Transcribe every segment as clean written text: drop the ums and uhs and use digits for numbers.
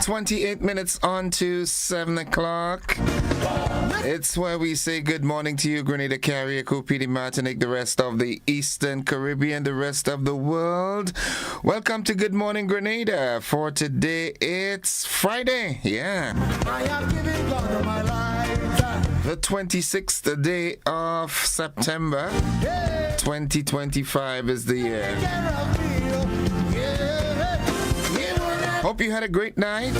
28 minutes on to 7 o'clock. It's where we say good morning to you, Grenada, Carrier, Copidi, Martinique, the rest of the Eastern Caribbean, the rest of the world. Welcome to Good Morning Grenada. For today, it's Friday. Yeah. I am giving God my life. The 26th day of September, 2025 is the year. Hope you had a great night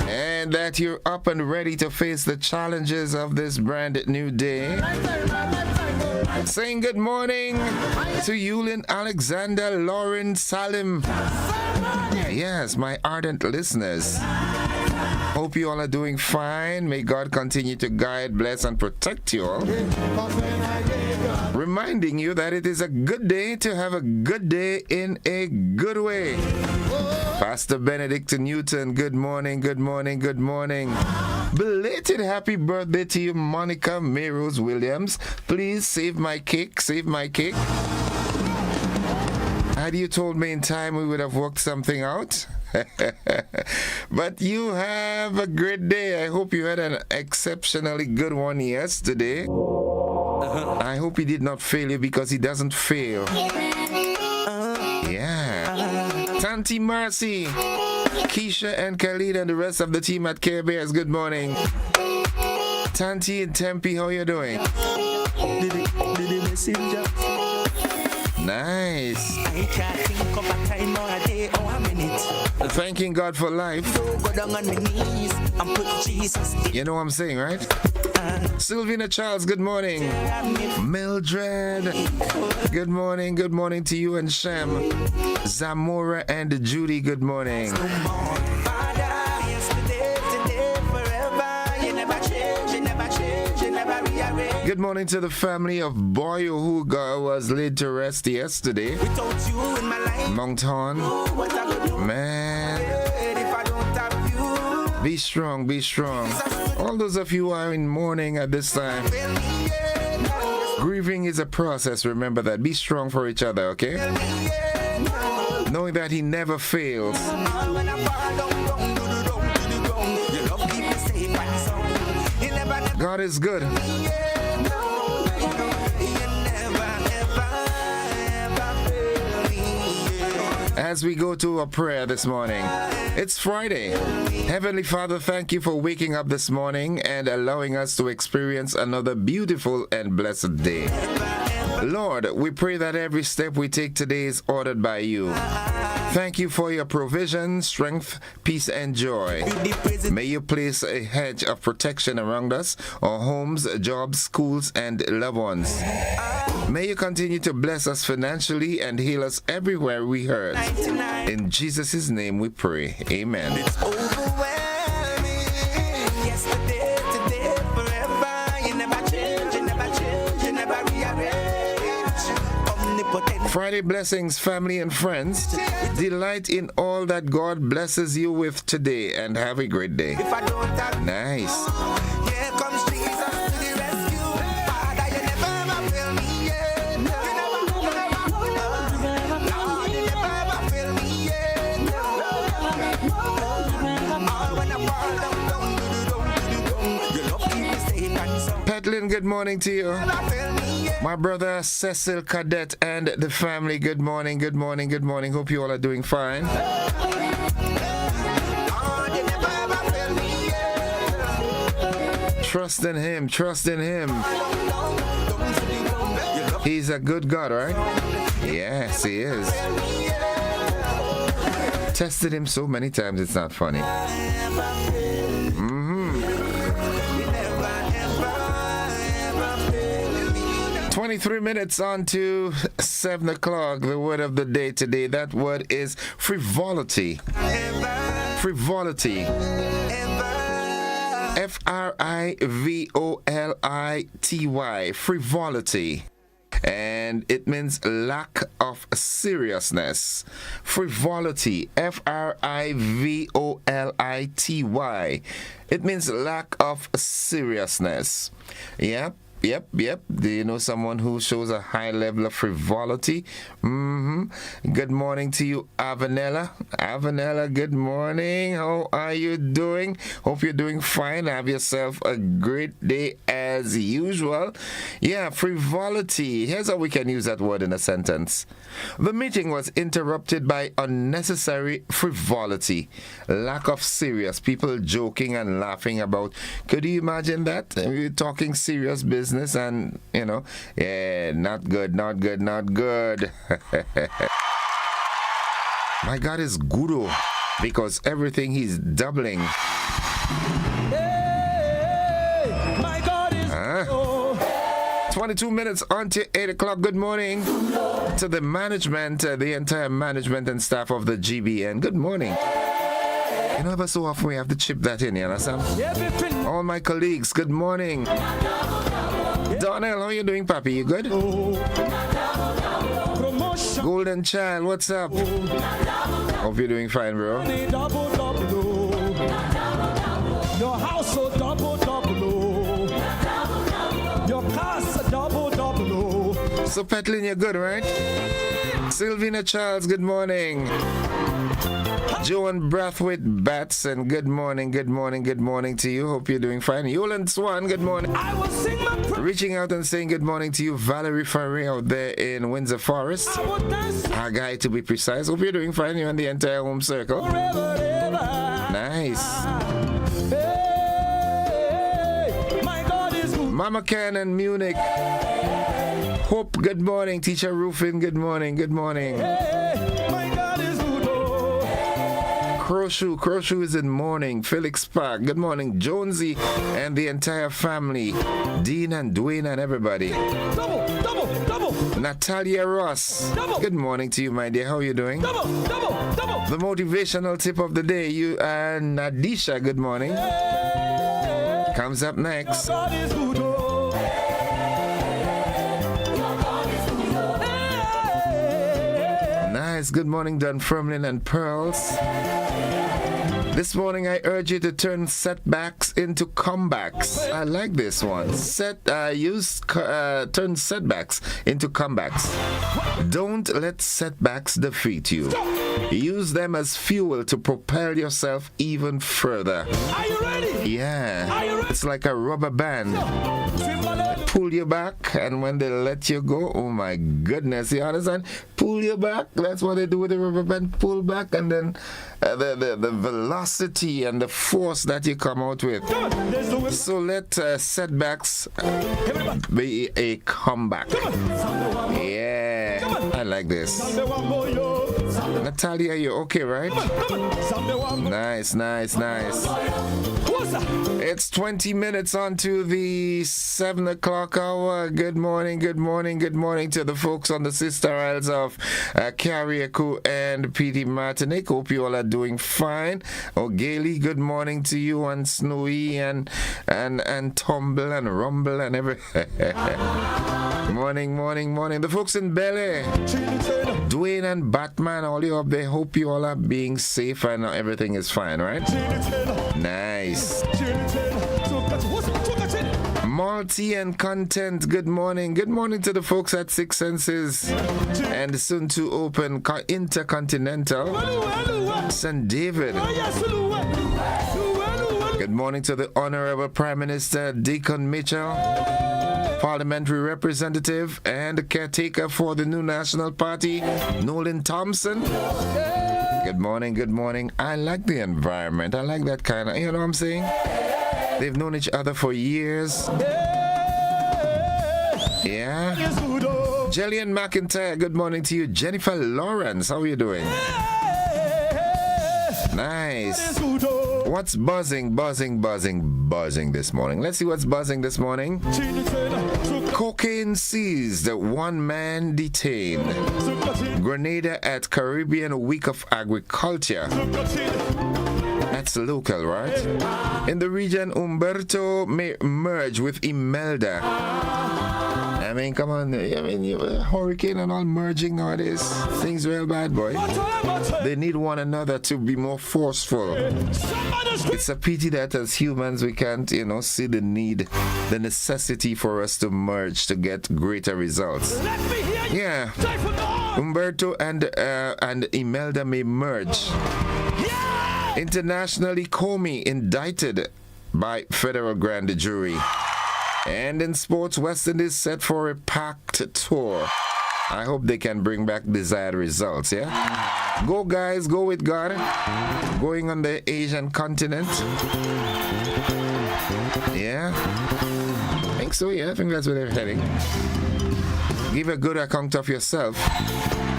and that you're up and ready to face the challenges of this brand new day. Saying good morning to Yulin, Alexander, Lauren, Salim. Yes, my ardent listeners. Hope you all are doing fine. May God continue to guide, bless, and protect you all. Reminding you that it is a good day to have a good day in a good way. Pastor Benedict Newton, good morning, good morning, good morning. Belated happy birthday to you, Monica Mayrose Williams. Please save my cake, save my cake. Had you told me in time, we would have worked something out. But you have a great day. I hope you had an exceptionally good one yesterday. I hope he did not fail you because he doesn't fail. Yeah. Tanti Marcy, Keisha and Khalid and the rest of the team at Care Bears, good morning. Tanti and Tempe, how you doing? Nice. Thanking God for life. You know what I'm saying, right? Sylvina Charles, good morning. Mildred, good morning. Good morning to you and Shem. Zamora and Judy, good morning. Good morning to the family of Boyo who was laid to rest yesterday. Mount Horn. Man. Be strong, be strong. All those of you who are in mourning at this time. Grieving is a process, remember that. Be strong for each other, okay? Knowing that he never fails. God is good. As we go to a prayer this morning, it's Friday. Heavenly Father, thank you for waking up this morning and allowing us to experience another beautiful and blessed day. Lord, we pray that every step we take today is ordered by you. Thank you for your provision, strength, peace, and joy. May you place a hedge of protection around us, our homes, jobs, schools, and loved ones. May you continue to bless us financially and heal us everywhere we hurt. In Jesus' name we pray. Amen. Friday blessings, family and friends. Delight in all that God blesses you with today and have a great day. Nice. Petlin, good morning to you. My brother Cecil Cadet and the family, good morning, good morning, good morning. Hope you all are doing fine. Trust in him, trust in him. He's a good God, right? Yes, he is. Tested him so many times, it's not funny. 23 minutes on to 7 o'clock. The word of the day today, that word is frivolity. Frivolity. Frivolity. Frivolity. And it means lack of seriousness. Frivolity. Frivolity. It means lack of seriousness. Yeah. Do you know someone who shows a high level of frivolity? Good morning to you, Avanella. Avanella, good morning. How are you doing? Hope you're doing fine. Have yourself a great day as usual. Yeah, frivolity. Here's how we can use that word in a sentence. The meeting was interrupted by unnecessary frivolity. Lack of serious. People joking and laughing about. Could you imagine that? We're talking serious business and, not good. My God is guru because everything he's doubling. Hey, my God is 22 minutes on to 8 o'clock. Good morning to the management, the entire management and staff of the GBN. Good morning. You know, ever so often we have to chip that in, you understand? All my colleagues, good morning. Donnell, how you doing, Papi? You good? Golden Child, what's up? Hope you're doing fine, bro. Your house so double. Your car's a double. So, Petlin, you're good, right? Sylvina Charles, good morning. Joan Brathwaite Batson, good morning to you. Hope you're doing fine. Yolan Swan, good morning. I will sing my Reaching out and saying good morning to you, Valerie Ferry out there in Windsor Forest. Our guy, to be precise. Hope you're doing fine. You and the entire home circle. Nice. Hey, my God is good. Mama Ken in Munich. Hope, good morning. Teacher Rufin, good morning. Hey, my God is good. Crowshoe is in morning. Felix Park, good morning. Jonesy and the entire family. Dean and Dwayne and everybody. Double. Natalia Ross, good morning to you, my dear. How are you doing? Double. The motivational tip of the day, you and Nadisha, good morning. Comes up next. God is good. Nice. Good morning, Dunfermline and Pearls. This morning, I urge you to turn setbacks into comebacks. I like this one. Turn setbacks into comebacks. Don't let setbacks defeat you. Use them as fuel to propel yourself even further. Are you ready? Yeah. Are you ready? It's like a rubber band. Pull you back, and when they let you go, oh my goodness, you understand? Pull you back. That's what they do with the rubber band. Pull back, and then the velocity and the force that you come out with. So let setbacks be a comeback. Yeah, I like this. Natalia, you okay, right? Nice. It's 20 minutes on to the 7 o'clock hour. Good morning to the folks on the sister isles of Carriacou and Petite Martinique. Hope you all are doing fine. Gailey, good morning to you, and Snowy and Tumble and Rumble and everything. Morning. The folks in Bel-Air, Dwayne and Batman, all you up there, hope you all are being safe and everything is fine, right? Nice. Malty and Content, good morning. Good morning to the folks at Six Senses and soon to open Intercontinental St. David. Good morning to the Honorable Prime Minister Deacon Mitchell, Parliamentary Representative and Caretaker for the New National Party, Nolan Thompson. Good morning. I like the environment. I like that kind of, you know what I'm saying? They've known each other for years. Yeah. Jillian McIntyre, good morning to you. Jennifer Lawrence, how are you doing? Nice. What's buzzing this morning? Let's see what's buzzing this morning. Cocaine seized, one man detained. Grenada at Caribbean Week of Agriculture. That's local, right? In the region, Umberto may merge with Imelda. I mean, come on. I mean, hurricane and all merging nowadays. Things real bad, boy. They need one another to be more forceful. It's a pity that as humans we can't, see the need, the necessity for us to merge to get greater results. Yeah. Umberto and Imelda may merge. Internationally, Comey indicted by federal grand jury. And in sports, West Indies set for a packed tour. I hope they can bring back desired results, yeah? Go, guys, go with God. Going on the Asian continent. Yeah? I think so, yeah. I think that's where they're heading. Give a good account of yourself.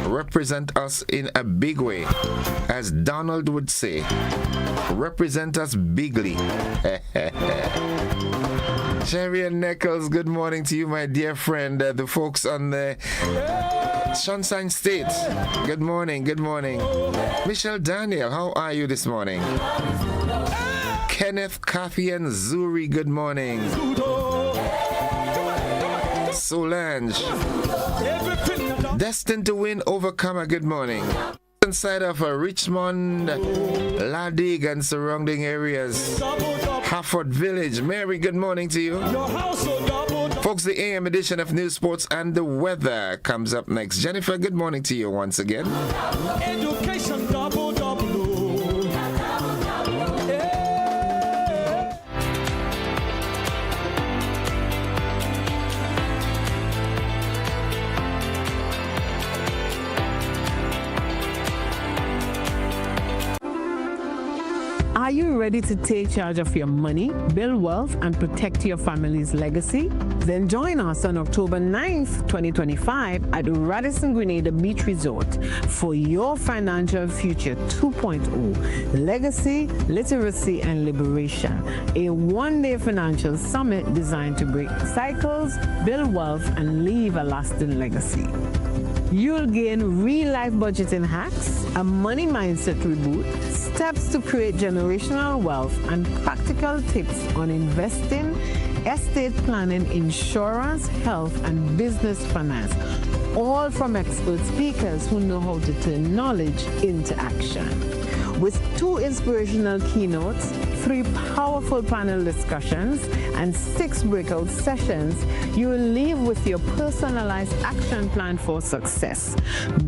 Represent us in a big way. As Donald would say, represent us bigly. Sherry and Nichols, good morning to you, my dear friend. The folks on the Sunshine State. Good morning, good morning. Michelle Daniel, how are you this morning? Kenneth, Kathy, and Zuri, good morning. Solange. Destined to win, overcomer, good morning. Inside of Richmond, Ladig, and surrounding areas. Harford Village. Mary, good morning to you. Folks, the AM edition of News, Sports, and the Weather comes up next. Jennifer, good morning to you once again. Education double. Are you ready to take charge of your money, build wealth, and protect your family's legacy? Then join us on October 9th, 2025 at Radisson Grenada Beach Resort for your Financial Future 2.0 Legacy, Literacy, and Liberation, a one-day financial summit designed to break cycles, build wealth, and leave a lasting legacy. You'll gain real-life budgeting hacks, a money mindset reboot, steps to create generational wealth, and practical tips on investing, estate planning, insurance, health, and business finance, all from expert speakers who know how to turn knowledge into action. With 2 inspirational keynotes, 3 powerful panel discussions, and 6 breakout sessions, you will leave with your personalized action plan for success.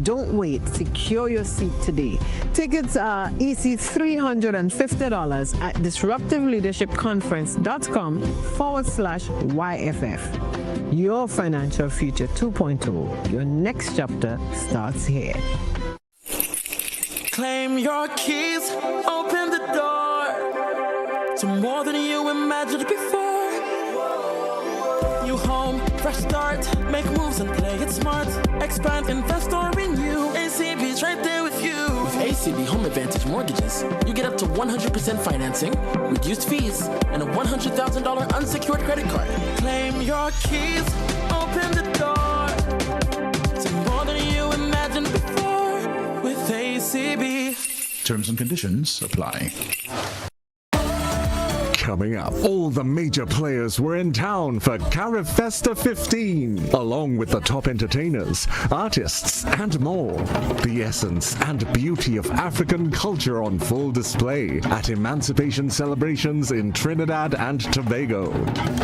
Don't wait. Secure your seat today. Tickets are EC $350 at disruptiveleadershipconference.com/YFF. Your Financial Future 2.0. Your next chapter starts here. Claim your keys, open the door to more than you imagined before. New home, fresh start, make moves and play it smart. Expand, invest or renew. ACB's right there with you. With ACB Home Advantage Mortgages, you get up to 100% financing, reduced fees, and a $100,000 unsecured credit card. Claim your keys, open the door to more than you imagined before with ACB. Terms and conditions apply. Coming up, all the major players were in town for Carifesta 15, along with the top entertainers, artists, and more. The essence and beauty of African culture on full display at emancipation celebrations in Trinidad and Tobago.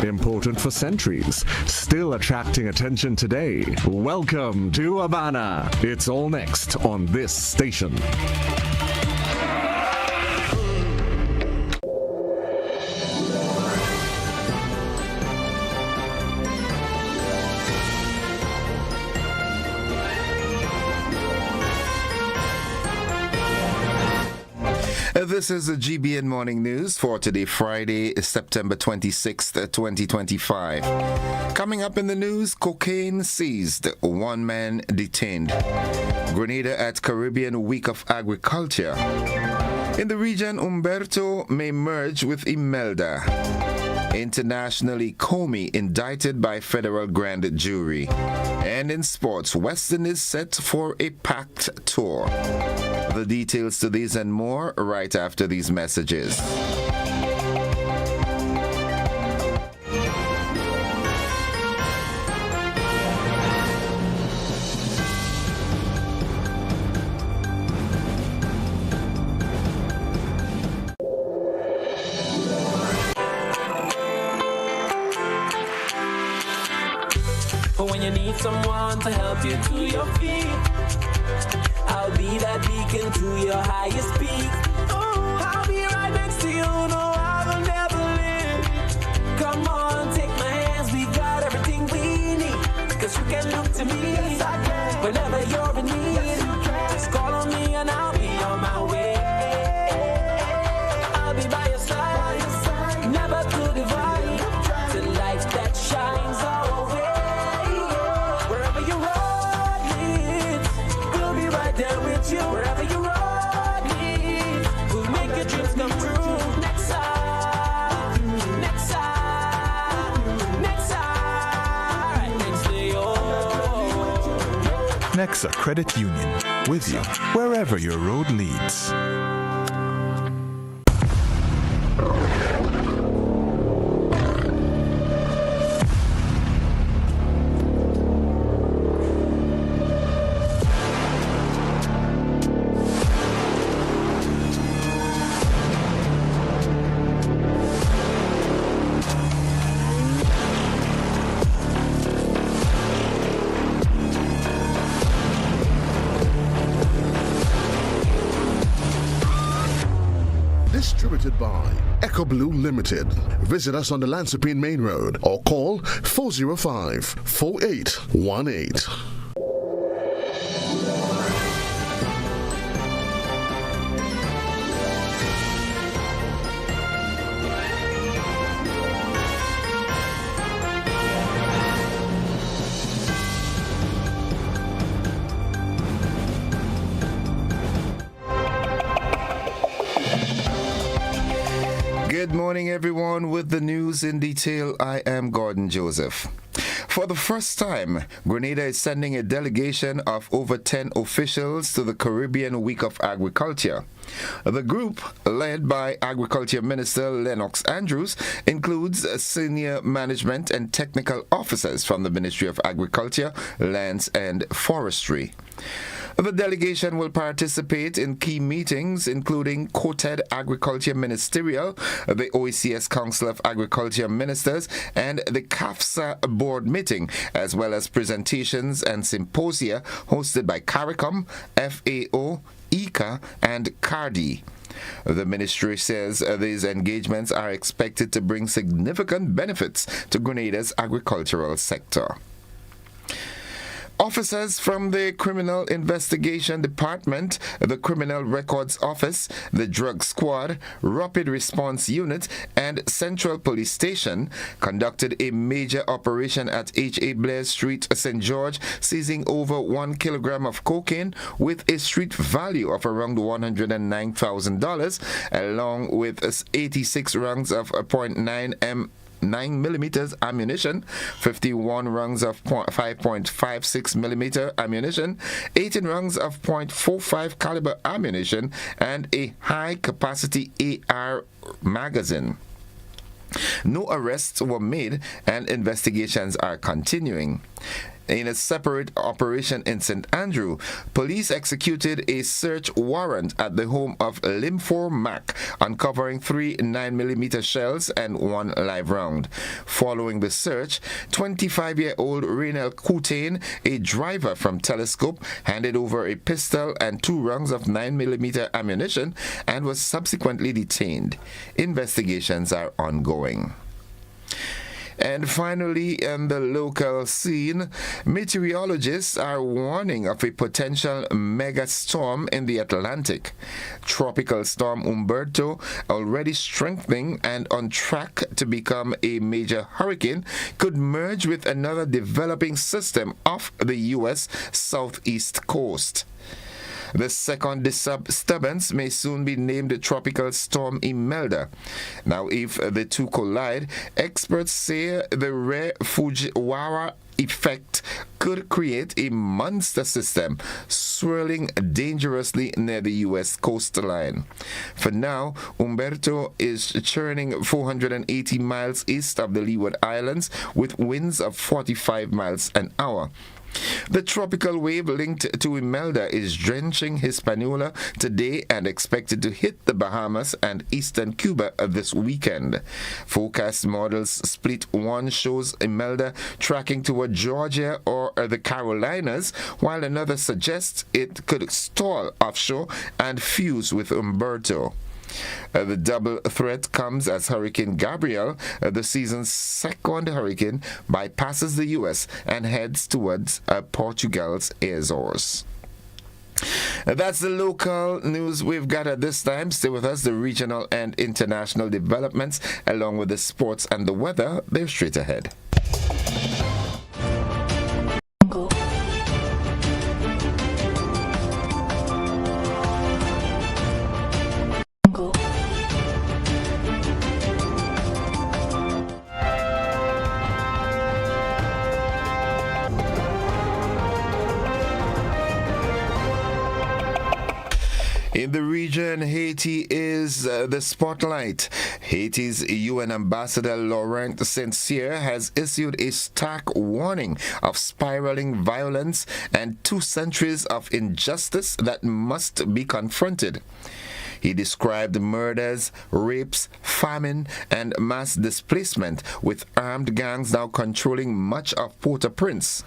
Important for centuries, still attracting attention today. Welcome to Havana. It's all next on this station. This is the GBN Morning News for today, Friday, September 26th, 2025. Coming up in the news, cocaine seized, 1 man detained. Grenada at Caribbean Week of Agriculture. In the region, Umberto may merge with Imelda. Internationally, Comey indicted by federal grand jury. And in sports, West Indies set for a packed tour. The details to these and more right after these messages. need someone to help you to your feet. I'll be that beacon to your highest peak. Oh, I'll be right next to you, no, I will never leave. Come on, take my hands, we got everything we need. Cause you can look to me, whenever you're in need. Just call on me and I'll be on my way. I'll be by your side, never to divide. The light that shines our way. Wherever your road leads, we'll be right there with you. Wherever your road leads, we'll make your dreams come true. Next side, next side, next side, next to you. Nexa Credit Union, with you wherever your road leads. Distributed by Echo Blue Limited. Visit us on the Lansopine Main Road or call 405-4818. Good morning, everyone. With the news in detail, I am Gordon Joseph. For the first time, Grenada is sending a delegation of over 10 officials to the Caribbean Week of Agriculture. The group, led by Agriculture Minister Lennox Andrews, includes senior management and technical officers from the Ministry of Agriculture, Lands and Forestry. The delegation will participate in key meetings, including Quoted Agriculture Ministerial, the OECS Council of Agriculture Ministers, and the CAFSA Board meeting, as well as presentations and symposia hosted by CARICOM, FAO, ICA, and CARDI. The ministry says these engagements are expected to bring significant benefits to Grenada's agricultural sector. Officers from the Criminal Investigation Department, the Criminal Records Office, the Drug Squad, Rapid Response Unit, and Central Police Station conducted a major operation at H.A. Blair Street, St. George, seizing over 1 kilogram of cocaine with a street value of around $109,000, along with 86 rounds of .9 millimeters ammunition, 51 rounds of 5.56 millimeter ammunition, 18 rounds of .45 caliber ammunition, and a high capacity AR magazine. No arrests were made and investigations are continuing. In a separate operation in St. Andrew, police executed a search warrant at the home of Limfor Mac, uncovering 3 9mm shells and 1 live round. Following the search, 25-year-old Raynel Coutain, a driver from Telescope, handed over a pistol and 2 rounds of 9mm ammunition and was subsequently detained. Investigations are ongoing. And finally, in the local scene, meteorologists are warning of a potential mega storm in the Atlantic. Tropical storm Umberto, already strengthening and on track to become a major hurricane, could merge with another developing system off the U.S. southeast coast. The second disturbance may soon be named Tropical Storm Imelda. Now, if the two collide, experts say the rare Fujiwara effect could create a monster system swirling dangerously near the U.S. coastline. For now, Umberto is churning 480 miles east of the Leeward Islands with winds of 45 miles an hour. The tropical wave linked to Imelda is drenching Hispaniola today and expected to hit the Bahamas and eastern Cuba this weekend. Forecast models split one shows Imelda tracking toward Georgia or the Carolinas, while another suggests it could stall offshore and fuse with Umberto. The double threat comes as Hurricane Gabrielle, the season's second hurricane, bypasses the U.S. and heads towards Portugal's Azores. That's the local news we've got at this time. Stay with us. The regional and international developments, along with the sports and the weather, they're straight ahead. In the region, Haiti is the spotlight. Haiti's UN Ambassador Laurent Saint-Cyr has issued a stark warning of spiraling violence and 2 centuries of injustice that must be confronted. He described murders, rapes, famine, and mass displacement, with armed gangs now controlling much of Port-au-Prince.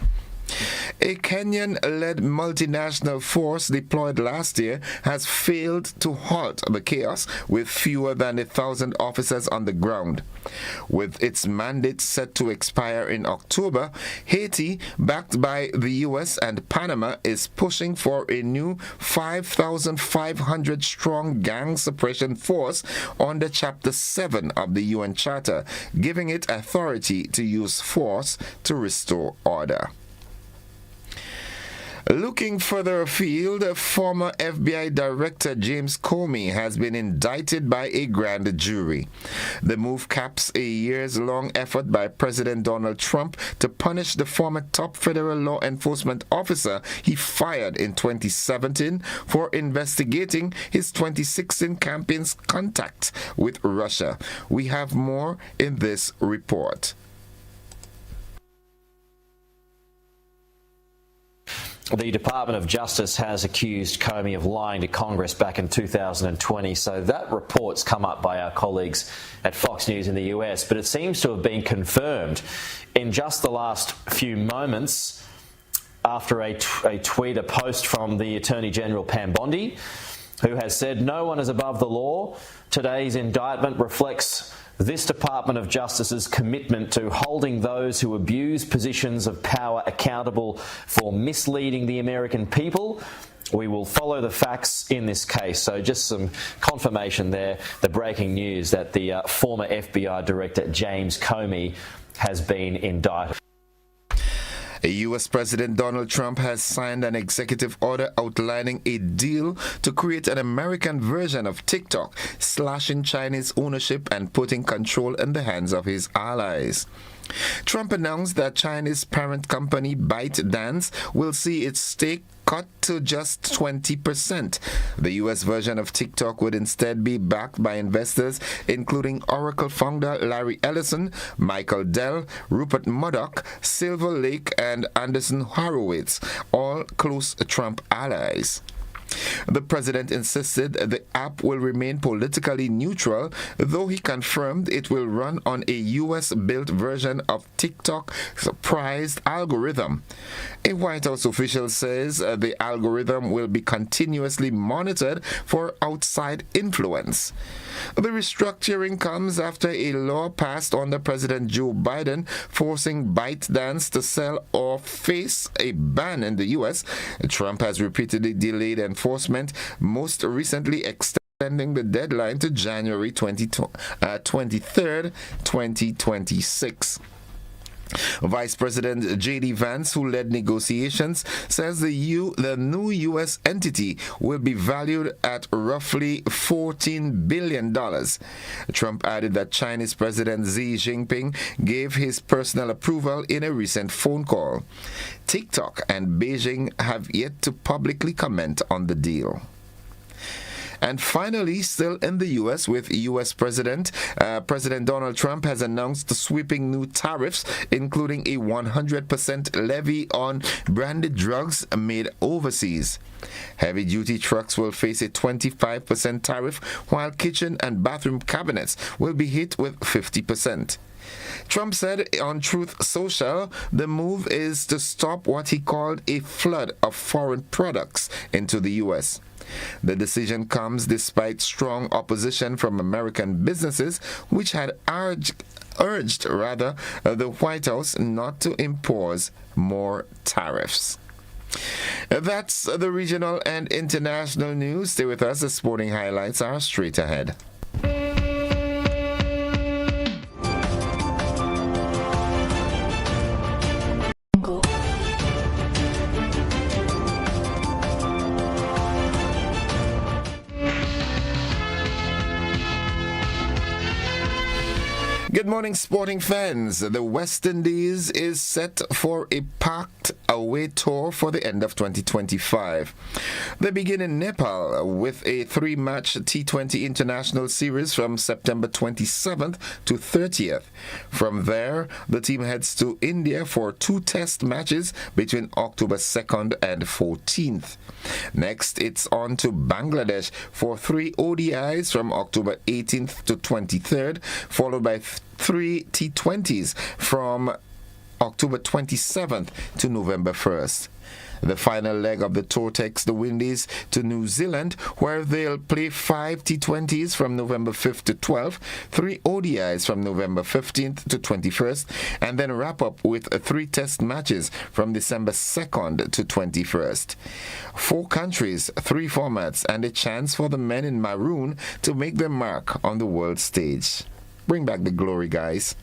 A Kenyan-led multinational force deployed last year has failed to halt the chaos with fewer than 1,000 officers on the ground. With its mandate set to expire in October, Haiti, backed by the U.S. and Panama, is pushing for a new 5,500-strong gang suppression force under Chapter 7 of the UN Charter, giving it authority to use force to restore order. Looking further afield, former FBI Director James Comey has been indicted by a grand jury. The move caps a years-long effort by President Donald Trump to punish the former top federal law enforcement officer he fired in 2017 for investigating his 2016 campaign's contact with Russia. We have more in this report. The Department of Justice has accused Comey of lying to Congress back in 2020, so that report's come up by our colleagues at Fox News in the US, but it seems to have been confirmed in just the last few moments after a post from the Attorney General Pam Bondi, who has said no one is above the law. Today's indictment reflects this Department of Justice's commitment to holding those who abuse positions of power accountable for misleading the American people. We will follow the facts in this case. So just some confirmation there, the breaking news that the former FBI Director James Comey has been indicted. U.S. President Donald Trump has signed an executive order outlining a deal to create an American version of TikTok, slashing Chinese ownership and putting control in the hands of his allies. Trump announced that Chinese parent company ByteDance will see its stake cut to just 20%. The U.S. version of TikTok would instead be backed by investors including Oracle founder Larry Ellison, Michael Dell, Rupert Murdoch, Silver Lake, and Anderson Horowitz, all close Trump allies. The president insisted the app will remain politically neutral, though he confirmed it will run on a U.S.-built version of TikTok's prized algorithm. A White House official says the algorithm will be continuously monitored for outside influence. The restructuring comes after a law passed under President Joe Biden forcing ByteDance to sell or face a ban in the U.S. Trump has repeatedly delayed enforcement, most recently extending the deadline to January 23rd, 2026. Vice President J.D. Vance, who led negotiations, says the new U.S. entity will be valued at roughly $14 billion. Trump added that Chinese President Xi Jinping gave his personal approval in a recent phone call. TikTok and Beijing have yet to publicly comment on the deal. And finally, still in the U.S., with U.S. President Donald Trump has announced sweeping new tariffs, including a 100% levy on branded drugs made overseas. Heavy-duty trucks will face a 25% tariff, while kitchen and bathroom cabinets will be hit with 50%. Trump said on Truth Social the move is to stop what he called a flood of foreign products into the U.S. The decision comes despite strong opposition from American businesses, which had urged the White House not to impose more tariffs. That's the regional and international news. Stay with us. The sporting highlights are straight ahead. Good morning, sporting fans. The West Indies is set for a packed away tour for the end of 2025. They begin in Nepal with a 3-match T20 international series from September 27th to 30th. From there, the team heads to India for 2 test matches between October 2nd and 14th. Next, it's on to Bangladesh for 3 ODIs from October 18th to 23rd, followed by 3 T20s from October 27th to November 1st. The final leg of the tour takes the Windies to New Zealand, where they'll play 5 T20s from November 5th to 12th, 3 ODIs from November 15th to 21st, and then wrap up with 3 test matches from December 2nd to 21st. 4 countries, 3 formats, and a chance for the men in maroon to make their mark on the world stage. Bring back the glory, guys.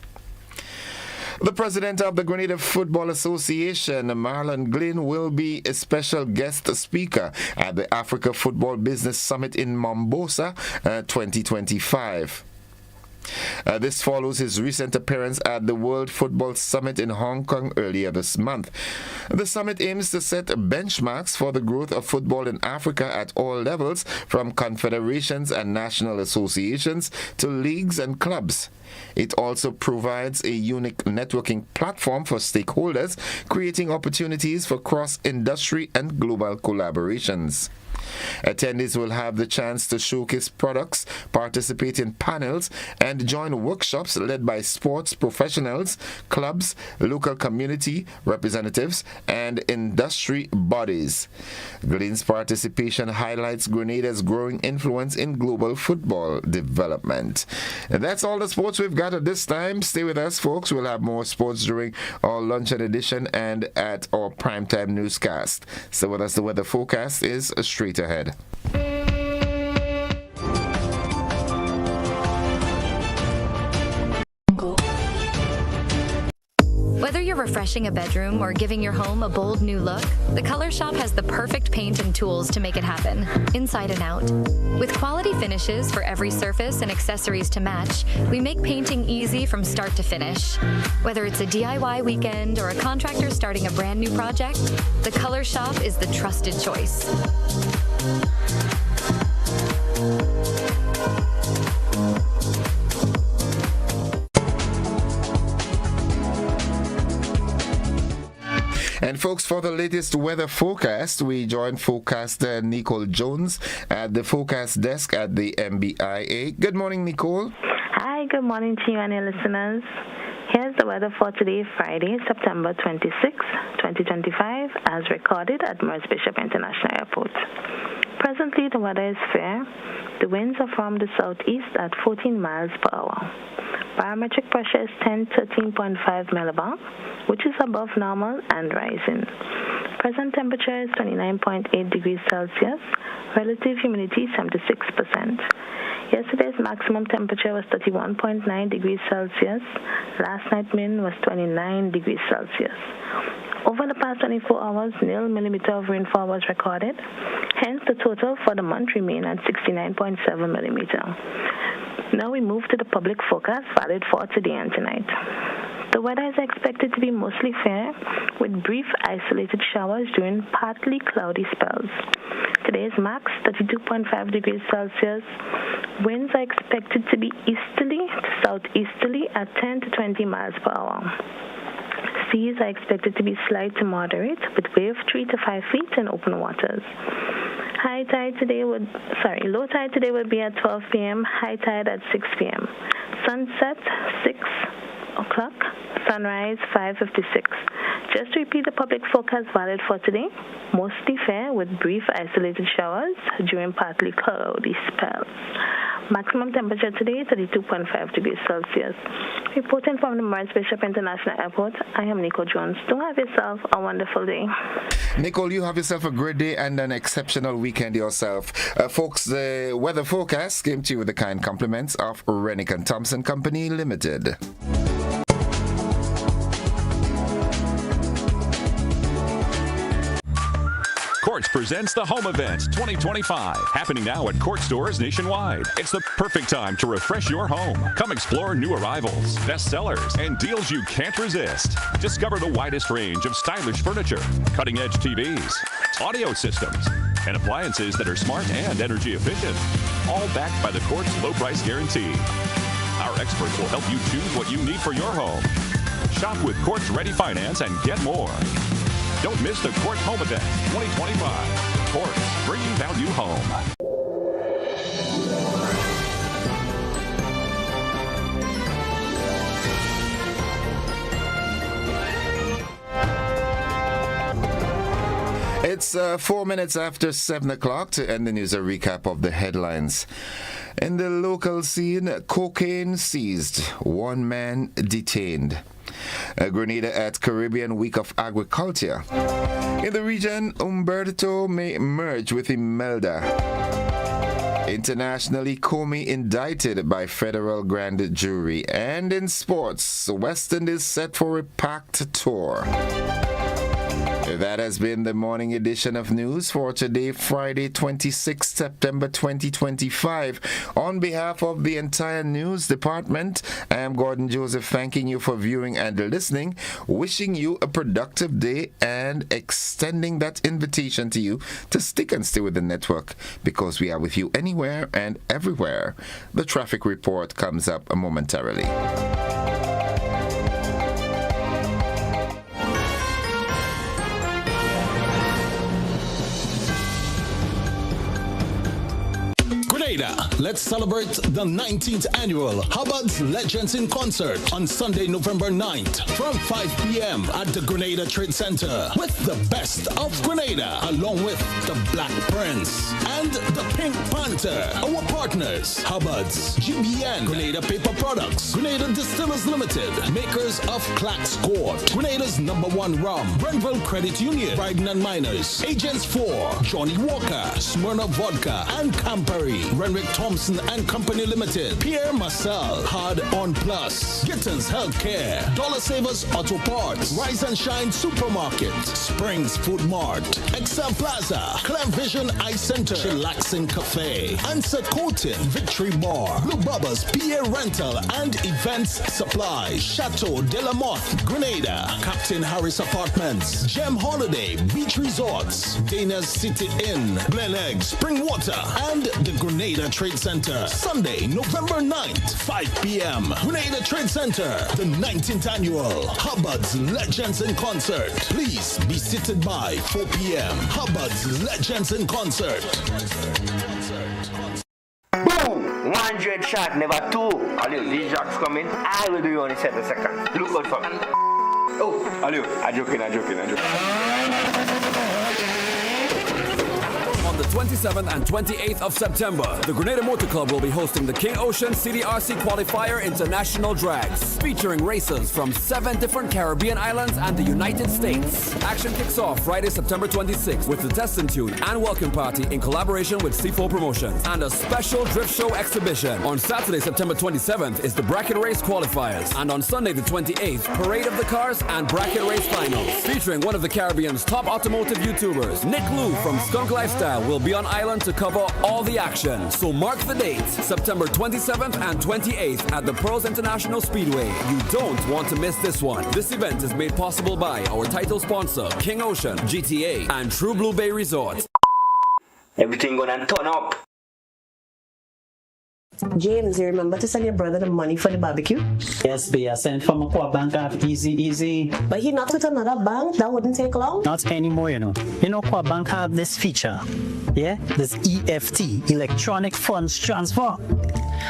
The president of the Grenada Football Association, Marlon Glynn, will be a special guest speaker at the Africa Football Business Summit in Mombasa 2025. This follows his recent appearance at the World Football Summit in Hong Kong earlier this month. The summit aims to set benchmarks for the growth of football in Africa at all levels, from confederations and national associations to leagues and clubs. It also provides a unique networking platform for stakeholders, creating opportunities for cross-industry and global collaborations. Attendees will have the chance to showcase products, participate in panels, and join workshops led by sports professionals, clubs, local community representatives, and industry bodies. Glynn's participation highlights Grenada's growing influence in global football development. And that's all the sports we've got at this time. Stay with us, folks. We'll have more sports during our luncheon edition and at our primetime newscast. So with us, the weather forecast is straight ahead. Whether you're refreshing a bedroom or giving your home a bold new look, the Color Shop has the perfect paint and tools to make it happen, inside and out. With quality finishes for every surface and accessories to match, we make painting easy from start to finish. Whether it's a DIY weekend or a contractor starting a brand new project, the Color Shop is the trusted choice. And folks, for the latest weather forecast, we join forecaster Nicole Jones at the forecast desk at the MBIA. Good morning, Nicole. Hi, good morning to you and your listeners. Here's the weather for today, Friday, September 26, 2025, as recorded at Morris Bishop International Airport. Presently, the weather is fair. The winds are from the southeast at 14 miles per hour. Barometric pressure is 13.5 millibar, which is above normal and rising. Present temperature is 29.8 degrees Celsius. Relative humidity 76%. Yesterday's maximum temperature was 31.9 degrees Celsius. Last night's min was 29 degrees Celsius. Over the past 24 hours, 0 millimeter of rainfall was recorded. Hence, the total for the month remained at 69.7 millimeter. Now we move to the public forecast valid for today and tonight. The weather is expected to be mostly fair, with brief isolated showers during partly cloudy spells. Today's max, 32.5 degrees Celsius. Winds are expected to be easterly to southeasterly at 10 to 20 miles per hour. Seas are expected to be slight to moderate, with wave 3 to 5 feet in open waters. Low tide today would be at 12 p.m., high tide at 6 p.m. Sunset, 6 o'clock, sunrise, 5:56. Just to repeat the public forecast valid for today, mostly fair with brief isolated showers during partly cloudy spells. Maximum temperature today, 32.5 degrees Celsius. Reporting from the Morris Bishop International Airport, I am Nicole Jones. Do have yourself a wonderful day. Nicole, you have yourself a great day and an exceptional weekend yourself. Folks, the weather forecast came to you with the kind compliments of Rennick & Thompson Company Limited. Quartz presents the Home Event 2025, happening now at Quartz stores nationwide. It's the perfect time to refresh your home. Come explore new arrivals, bestsellers, and deals you can't resist. Discover the widest range of stylish furniture, cutting-edge TVs, audio systems, and appliances that are smart and energy efficient, all backed by the Quartz low price guarantee. Our experts will help you choose what you need for your home. Shop with Quartz Ready Finance and get more. Don't miss the Quartz Home Event 2025. Quartz, bringing value home. It's 4 minutes after 7 o'clock to end the news, a recap of the headlines. In the local scene, cocaine seized, one man detained. Grenada at Caribbean Week of Agriculture. In the region, Umberto may merge with Imelda. Internationally, Comey indicted by federal grand jury. And in sports, West Indies set for a packed tour. That has been the morning edition of news for today, Friday, 26 September 2025. On behalf of the entire news department, I am Gordon Joseph, thanking you for viewing and listening, wishing you a productive day and extending that invitation to you to stick and stay with the network because we are with you anywhere and everywhere. The traffic report comes up momentarily. Let's celebrate the 19th annual Hubbard's Legends in Concert on Sunday, November 9th from 5 p.m. at the Grenada Trade Center with the best of Grenada along with the Black Prince and the Pink Panther. Our partners, Hubbard's, GBN, Grenada Paper Products, Grenada Distillers Limited, makers of Clax Court, Grenada's #1 rum, Brentville Credit Union, Bryden and Miners, Agents 4, Johnny Walker, Smirnoff Vodka, and Campari, Renwick Thompson and Company Limited, Pierre Marcel, Hard On Plus, Gittins Healthcare, Dollar Savers Auto Parts, Rise and Shine Supermarket, Springs Food Mart, Excel Plaza, Clem Vision Eye Center, Chillaxing Cafe, Answer Coating, Victory Bar, Blue Bubba's PA Rental and Events Supply, Chateau de la Motte, Grenada, Captain Harris Apartments, Gem Holiday, Beach Resorts, Dana's City Inn, Glen Egg, Spring Water, and the Grenada Trade Center. Sunday, November 9th, 5 p.m. Grenada Trade Center, the 19th annual Hubbard's Legends in Concert. Please be seated by 4 p.m. Hubbard's Legends in Concert. Boom! 100 shot, never two. Aliu, these jocks coming. I will do you only 7 seconds. Look out for me. Oh, Aliu, I'm joking. On the 27th and 28th of September, the Grenada Motor Club will be hosting the King Ocean CDRC Qualifier International Drags, featuring racers from 7 different Caribbean islands and the United States. Action kicks off Friday, September 26th with the Test and Tune and Welcome Party in collaboration with C4 Promotions and a special drift show exhibition. On Saturday, September 27th is the Bracket Race Qualifiers, and on Sunday the 28th, Parade of the Cars and Bracket Race Finals, featuring one of the Caribbean's top automotive YouTubers, Nick Lou from Skunk Lifestyle, will be on island to cover all the action. So mark the dates, September 27th and 28th at the Pearls International Speedway. You don't want to miss this one. This event is made possible by our title sponsor, King Ocean, GTA, and True Blue Bay Resort. Everything gonna turn up. James, you remember to send your brother the money for the barbecue? Yes, B. I sent from a bank app, easy. But he not with another bank? That wouldn't take long? Not anymore, you know. You know, Qua Bank have this feature. Yeah? This EFT, Electronic Funds Transfer.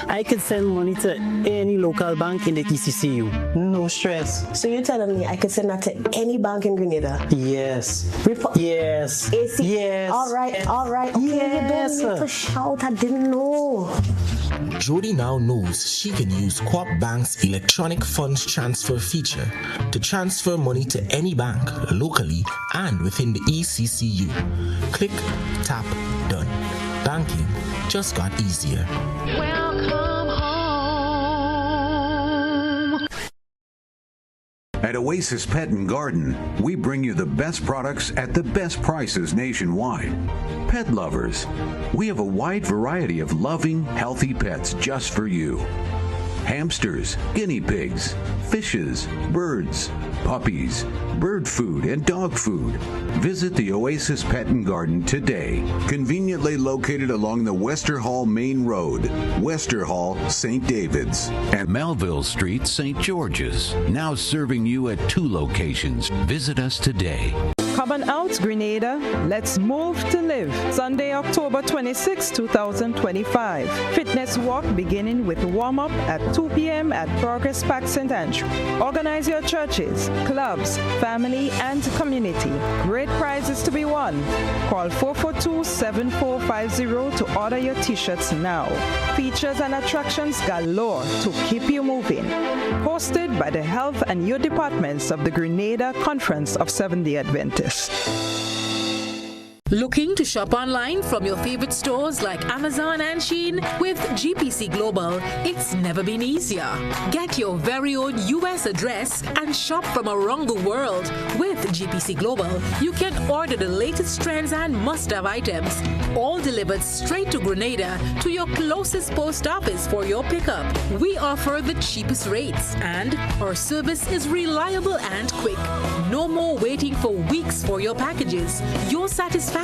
I could send money to any local bank in the ECCU. No stress. So you're telling me I could send that to any bank in Grenada? Yes. Yes. AC? Yes. All right. Okay, yes. You don't need to shout. I didn't know. Jody now knows she can use Co-op Bank's electronic funds transfer feature to transfer money to any bank locally and within the ECCU. Click, tap, done. Banking just got easier. Welcome home. At Oasis Pet and Garden, we bring you the best products at the best prices nationwide. Pet lovers, we have a wide variety of loving, healthy pets just for you. Hamsters, guinea pigs, fishes, birds, puppies, bird food, and dog food. Visit the Oasis Pet and Garden today. Conveniently located along the Wester Hall Main Road, Wester Hall, St. David's, and Melville Street, St. George's. Now serving you at 2 locations. Visit us today. Come on out, Grenada. Let's move to live. Sunday, October 26, 2025. Fitness walk beginning with warm-up at 2 p.m. at Progress Park St. Andrew. Organize your churches, clubs, family, and community. Great prizes to be won. Call 442-7450 to order your t-shirts now. Features and attractions galore to keep you moving. Hosted by the Health and Youth Departments of the Grenada Conference of Seventh-day Adventists. Looking to shop online from your favorite stores like Amazon and Shein? With GPC Global, it's never been easier. Get your very own US address and shop from around the world. With GPC Global, you can order the latest trends and must-have items, all delivered straight to Grenada to your closest post office for your pickup. We offer the cheapest rates, and our service is reliable and quick. No more waiting for weeks for your packages. Your satisfaction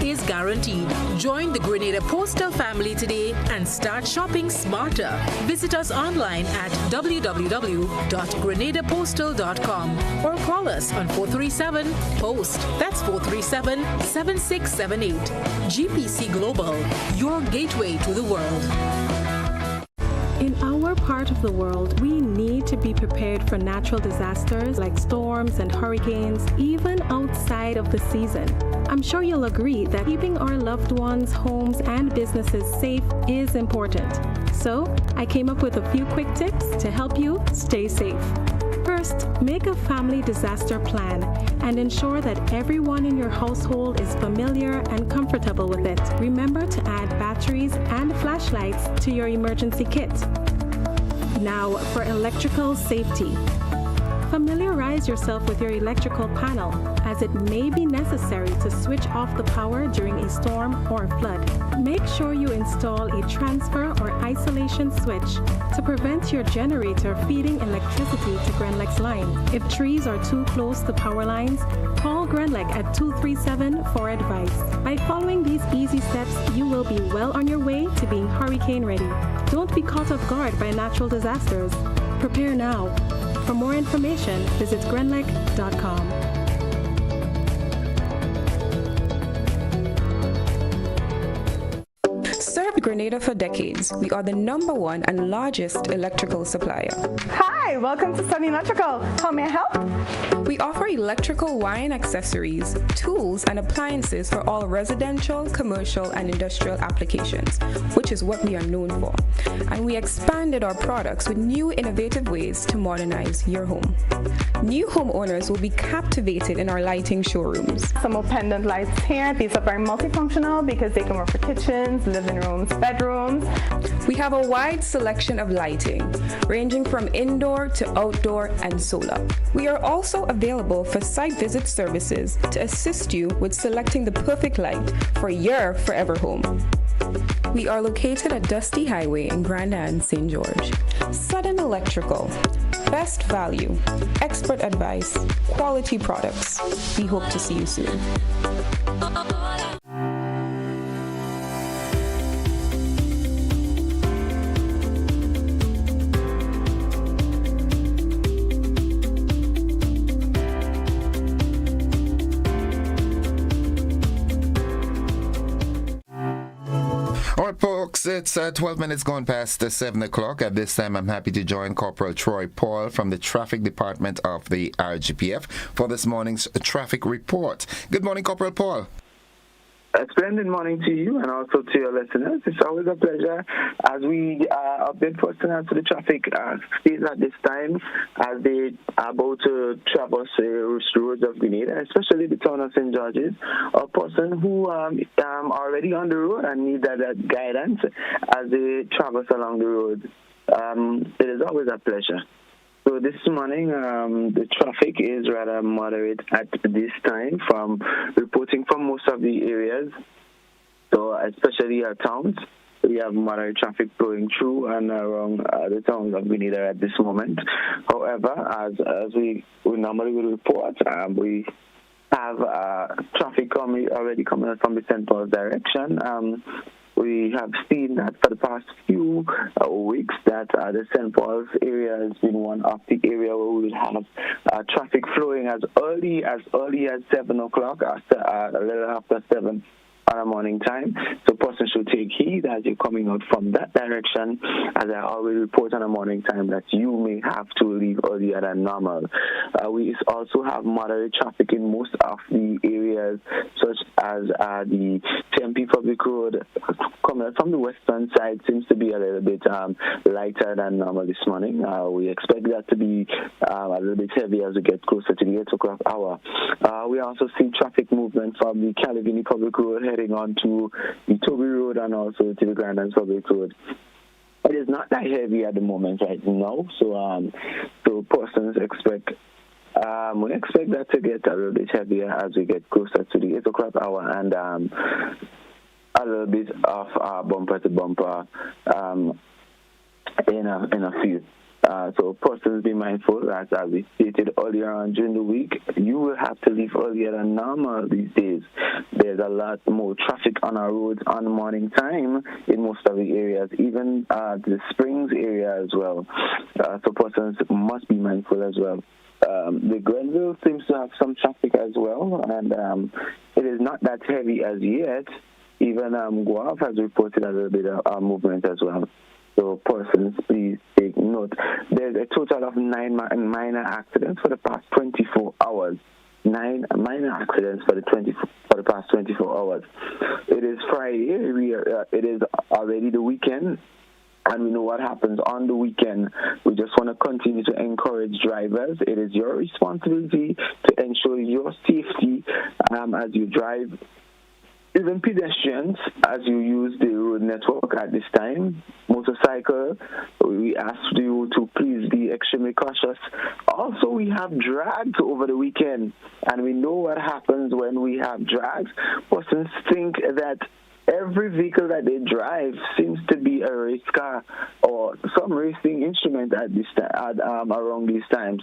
is guaranteed. Join the Grenada Postal family today and start shopping smarter. Visit us online at www.grenadapostal.com or call us on 437-POST. That's 437-7678. GPC Global, your gateway to the world. In our part of the world, we need to be prepared for natural disasters like storms and hurricanes, even outside of the season. I'm sure you'll agree that keeping our loved ones, homes, and businesses safe is important. So, I came up with a few quick tips to help you stay safe. First, make a family disaster plan and ensure that everyone in your household is familiar and comfortable with it. Remember to add batteries and flashlights to your emergency kit. Now, for electrical safety. Familiarize yourself with your electrical panel, as it may be necessary to switch off the power during a storm or flood. Make sure you install a transfer or isolation switch to prevent your generator feeding electricity to Grenlec's line. If trees are too close to power lines, call Grenlec at 237 for advice. By following these easy steps, you will be well on your way to being hurricane ready. Don't be caught off guard by natural disasters. Prepare now. For more information, visit grenlec.com. Served Grenada for decades. We are the #1 and largest electrical supplier. Hi, welcome to Sunny Electrical. How may I help? We offer electrical wiring accessories, tools, and appliances for all residential, commercial, and industrial applications, which is what we are known for. And we expanded our products with new innovative ways to modernize your home. New homeowners will be captivated in our lighting showrooms. Some pendant lights here. These are very multifunctional because they can work for kitchens, living rooms, bedrooms. We have a wide selection of lighting, ranging from indoor to outdoor and solar. We are also available for site visit services to assist you with selecting the perfect light for your forever home. We are located at Dusty Highway in Grenada and St. George. Sudden Electrical. Best value, expert advice, quality products. We hope to see you soon. All right, folks, it's 12 minutes gone past 7 o'clock. At this time, I'm happy to join Corporal Troy Paul from the Traffic Department of the RGPF for this morning's traffic report. Good morning, Corporal Paul. A splendid morning to you and also to your listeners. It's always a pleasure as we update personnel to the traffic states at this time as they are about to traverse the roads of Grenada, especially the town of St. George's. A person who are already on the road and need that guidance as they traverse along the road. It is always a pleasure. So this morning, the traffic is rather moderate at this time, from reporting from most of the areas. So especially our towns, we have moderate traffic flowing through and around the towns of Grenada at this moment. However, as we normally will report, we have traffic already coming out from the St. Paul's direction. We have seen that for the past few weeks that the St. Paul's area has been one of the area where we will have traffic flowing as early as 7 o'clock, a little after 7 on a morning time. So persons should take heed as you're coming out from that direction, as I always report on a morning time that you may have to leave earlier than normal. We also have moderate traffic in most of the areas, such as the Tempe Public Road coming out from the western side seems to be a little bit lighter than normal this morning. We expect that to be a little bit heavy as we get closer to the 8 o'clock hour. We also see traffic movement from the Calavini Public Road heading on to the Toby Road and also to the Grandlands Public Road. It is not that heavy at the moment right now, so persons expect we expect that to get a little bit heavier as we get closer to the 8 o'clock hour, and a little bit of bumper to bumper in a few. So persons be mindful that, as we stated earlier on during the week, you will have to leave earlier than normal these days. There's a lot more traffic on our roads on morning time in most of the areas, even the Springs area as well. So persons must be mindful as well. The Grenville seems to have some traffic as well, and it is not that heavy as yet. Even Guelph has reported a little bit of movement as well. So persons, please take note. There's a total of 9 minor accidents for the past 24 hours. 9 minor accidents for the past 24 hours. It is Friday. It is already the weekend. And we know what happens on the weekend. We just want to continue to encourage drivers. It is your responsibility to ensure your safety as you drive. Even pedestrians, as you use the road network at this time. Motorcycle, we ask you to please be extremely cautious. Also, we have drags over the weekend, and we know what happens when we have drags. Persons think that every vehicle that they drive seems to be a race car or some racing instrument at this around these times.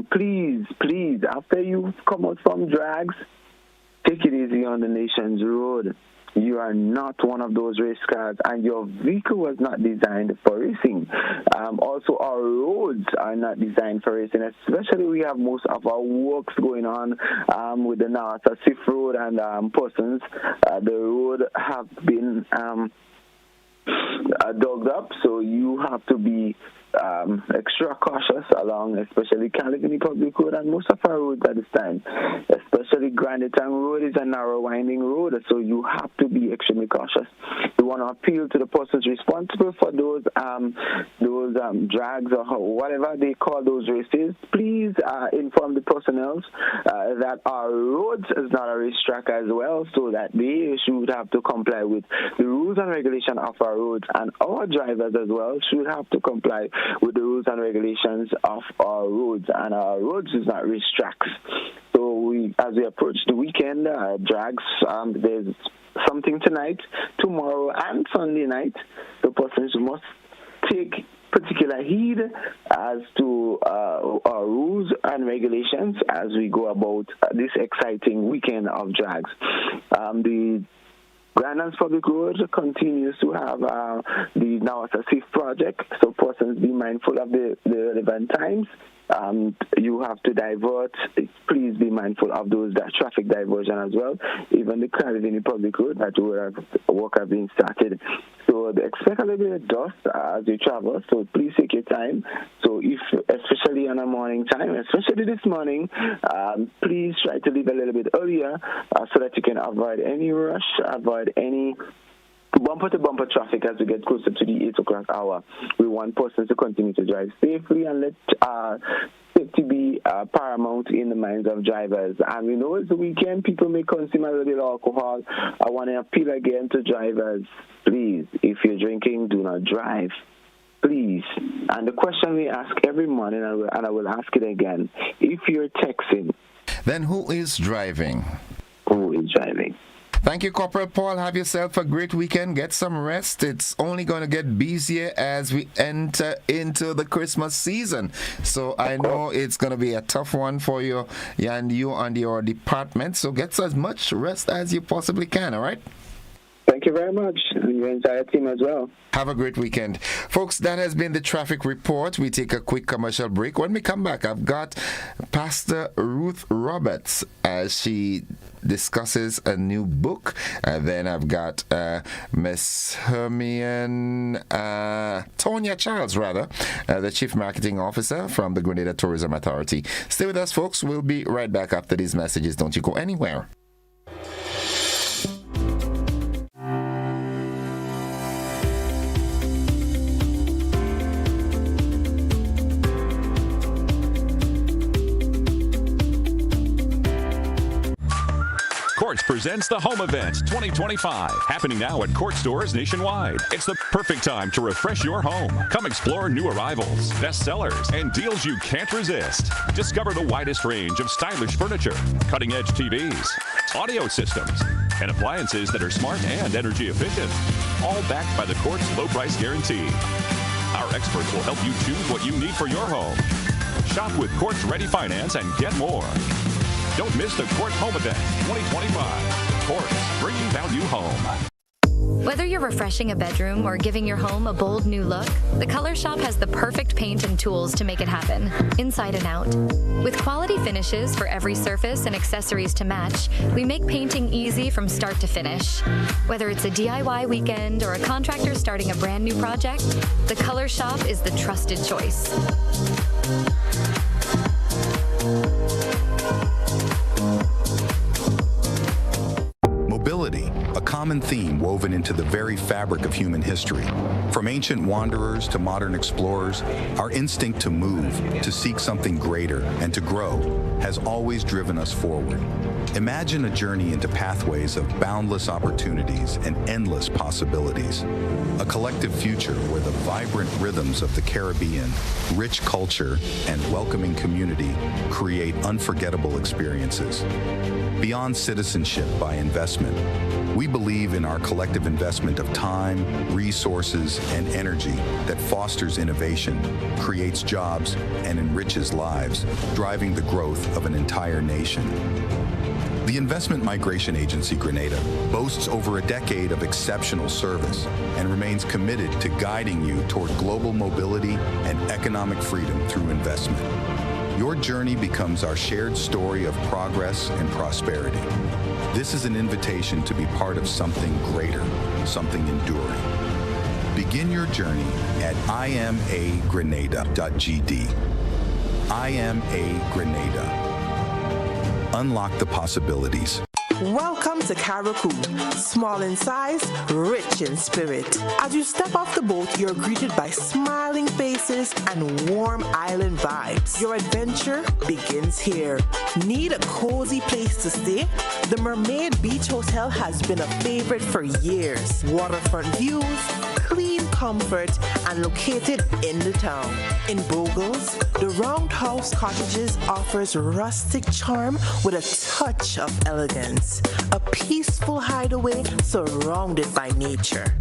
Please, after you come out from drags, take it easy on the nation's road. You are not one of those race cars, and your vehicle was not designed for racing. Also, our roads are not designed for racing, especially we have most of our works going on with the Nawata Sif Road and persons. The road have been dug up, so you have to be extra cautious along, especially Caligini Public Road and most of our roads at this time. Especially Grenada Road is a narrow, winding road, so you have to be extremely cautious. We want to appeal to the persons responsible for those drags or whatever they call those races. Please inform the personnel that our roads is not a racetrack as well, so that they should have to comply with the rules and regulations of our roads, and our drivers as well should have to comply with the rules and regulations of our roads, and our roads is not racetracks. So as we approach the weekend, drags, there's something tonight, tomorrow, and Sunday night. The persons must take particular heed as to our rules and regulations as we go about this exciting weekend of drags. The Grenada's Public Road continues to have the Now It's a Safe project, so persons be mindful of the relevant times. You have to divert. Please be mindful of those traffic diversion as well. Even the Caligini Public Road, that work have been started. So expect a little bit of dust as you travel. So please take your time. So especially on a morning time, especially this morning, please try to leave a little bit earlier so that you can avoid any rush, avoid any bumper-to-bumper traffic as we get closer to the 8 o'clock hour. We want persons to continue to drive safely and let safety be paramount in the minds of drivers. And we know it's the weekend, people may consume a little bit of alcohol. I want to appeal again to drivers. Please, if you're drinking, do not drive. Please. And the question we ask every morning, and I will ask it again, if you're texting, then who is driving? Who is driving? Thank you, Corporal Paul. Have yourself a great weekend. Get some rest. It's only going to get busier as we enter into the Christmas season. So I know it's going to be a tough one for you and your department. So get as much rest as you possibly can, all right? Thank you very much, and your entire team as well. Have a great weekend. Folks, that has been the traffic report. We take a quick commercial break. When we come back, I've got Pastor Ruth Roberts as she discusses a new book. Then I've got Miss Tonya Charles, the Chief Marketing Officer from the Grenada Tourism Authority. Stay with us, folks. We'll be right back after these messages. Don't you go anywhere. Quartz presents the Home Events 2025, happening now at Quartz stores nationwide. It's the perfect time to refresh your home. Come explore new arrivals, bestsellers, and deals you can't resist. Discover the widest range of stylish furniture, cutting-edge TVs, audio systems, and appliances that are smart and energy efficient, all backed by the Quartz low price guarantee. Our experts will help you choose what you need for your home. Shop with Quartz Ready Finance and get more. Don't miss the Quartz Home Event 2025. Quartz, bringing value home. Whether you're refreshing a bedroom or giving your home a bold new look, the Color Shop has the perfect paint and tools to make it happen, inside and out. With quality finishes for every surface and accessories to match, we make painting easy from start to finish. Whether it's a DIY weekend or a contractor starting a brand new project, the Color Shop is the trusted choice. Mobility, a common theme woven into the very fabric of human history. From ancient wanderers to modern explorers, our instinct to move, to seek something greater, and to grow has always driven us forward. Imagine a journey into pathways of boundless opportunities and endless possibilities. A collective future where the vibrant rhythms of the Caribbean, rich culture, and welcoming community create unforgettable experiences. Beyond citizenship by investment, we believe in our collective investment of time, resources, and energy that fosters innovation, creates jobs, and enriches lives, driving the growth of an entire nation. The Investment Migration Agency Grenada boasts over a decade of exceptional service and remains committed to guiding you toward global mobility and economic freedom through investment. Your journey becomes our shared story of progress and prosperity. This is an invitation to be part of something greater, something enduring. Begin your journey at imagrenada.gd. I am a Grenada. Unlock the possibilities. Welcome to Caracou. Small in size, rich in spirit. As you step off the boat, you're greeted by smiling faces and warm island vibes. Your adventure begins here. Need a cozy place to stay? The Mermaid Beach Hotel has been a favorite for years. Waterfront views, clean comfort, and located in the town. In Bogles, the Roundhouse Cottages offers rustic charm with a touch of elegance. A peaceful hideaway surrounded by nature.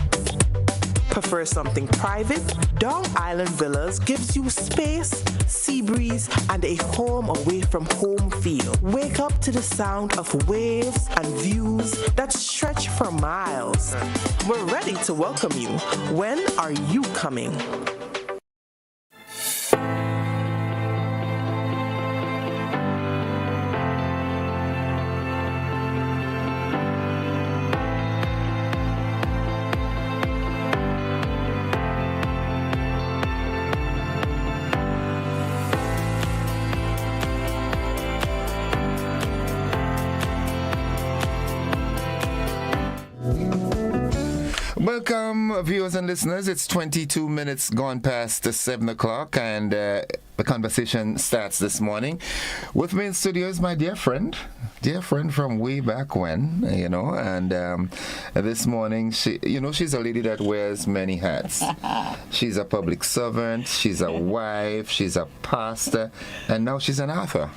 Prefer something private? Dong Island Villas gives you space, sea breeze, and a home away from home feel. Wake up to the sound of waves and views that stretch for miles. We're ready to welcome you. When are you coming? Welcome, viewers and listeners. It's 22 minutes gone past 7 o'clock, and the conversation starts this morning. With me in studio is my dear friend from way back when, and this morning, she's a lady that wears many hats. She's a public servant, she's a wife, she's a pastor, and now she's an author.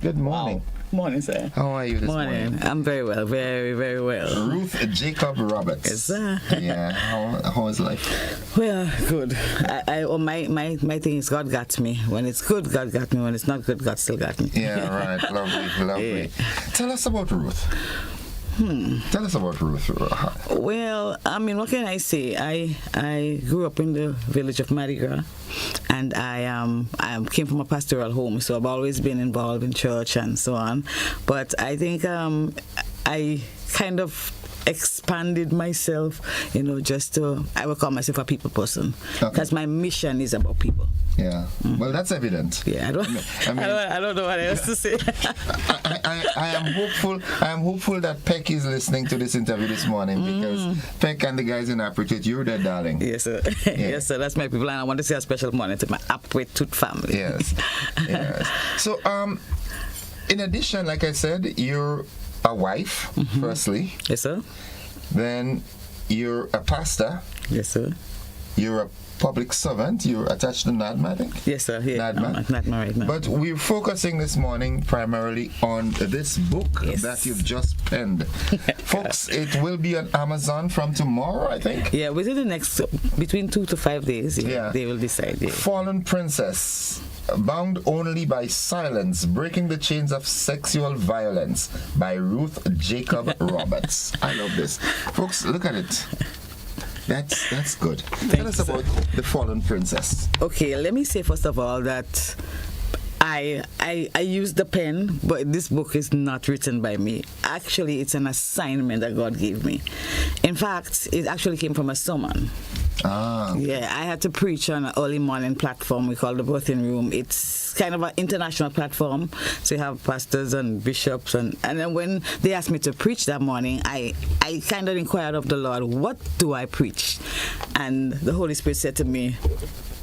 Good morning. Wow. Morning, sir. How are you this morning? I'm very well, very, very well. Ruth Jacob Roberts. Yes, sir. Yeah. How is life? Well, good. My thing is God got me. When it's good, God got me. When it's not good, God still got me. Yeah, right. Lovely. Yeah. Tell us about Ruth. Tell us about Ruth. Well, what can I say? I grew up in the village of Mardi Gras, and I came from a pastoral home, so I've always been involved in church and so on. But I think I kind of expanded myself, I would call myself a people person, because my mission is about people. Yeah. Well, that's evident. Yeah. I don't know what else to say. I am hopeful that Peck is listening to this interview this morning, because Peck and the guys in Apritut, you're their darling. Yes, sir. Yeah. Yes, sir. That's my people, and I want to say a special morning to my Apritut family. Yes. So, in addition, like I said, you're a wife, firstly. Yes, sir. Then you're a pastor. Yes, sir. You're a public servant. You're attached to NADMA, I think? Yes, sir. Yeah, NADMA right now. But we're focusing this morning primarily on this book that you've just penned. Folks, it will be on Amazon from tomorrow, I think? Yeah, within the next, between 2 to 5 days, they will decide. Yeah. Fallen Princess. Bound Only by Silence, Breaking the Chains of Sexual Violence by Ruth Jacob Roberts. I love this. Folks, look at it. That's good. Tell us about The Fallen Princess. Okay, let me say first of all that I use the pen, but this book is not written by me. Actually, it's an assignment that God gave me. In fact, it actually came from a sermon. Yeah, I had to preach on an early morning platform we call the Birthing Room. It's kind of an international platform, so you have pastors and bishops, and then when they asked me to preach that morning, I kind of inquired of the Lord, what do I preach? And the Holy Spirit said to me,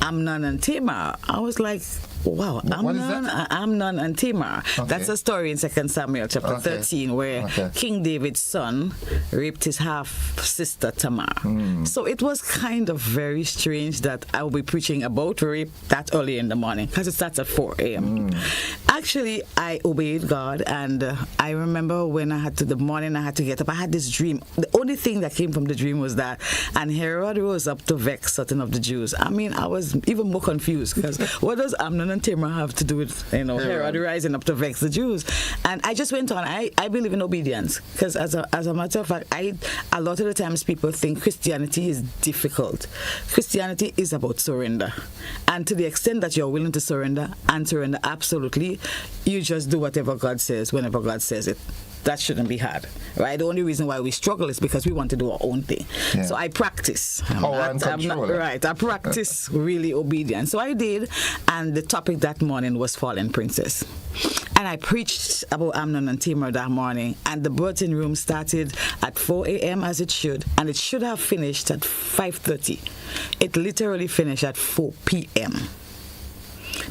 Amnon and Tamar. I was like, wow, Amnon and Tamar. Okay. That's a story in 2 Samuel chapter 13 where King David's son raped his half-sister Tamar. So it was kind of very strange that I will be preaching about rape that early in the morning, because it starts at 4 a.m. Actually, I obeyed God, and I remember when I had to get up, I had this dream. The only thing that came from the dream was that, and Herod rose up to vex certain of the Jews. I was even more confused, because what does Amnon and Tamar have to do with Herod rising up to vex the Jews? And I just went on. I believe in obedience, because as a matter of fact, a lot of the times people think Christianity is difficult. Christianity is about surrender, and to the extent that you're willing to surrender absolutely, you just do whatever God says whenever God says it. That shouldn't be hard, right? The only reason why we struggle is because we want to do our own thing. Yeah. So I practice. I'm not, right. I practice really obedience. So I did, and the topic that morning was Fallen Princess. And I preached about Amnon and Tamar that morning, and the birthing room started at 4 a.m. as it should, and it should have finished at 5:30. It literally finished at 4 p.m.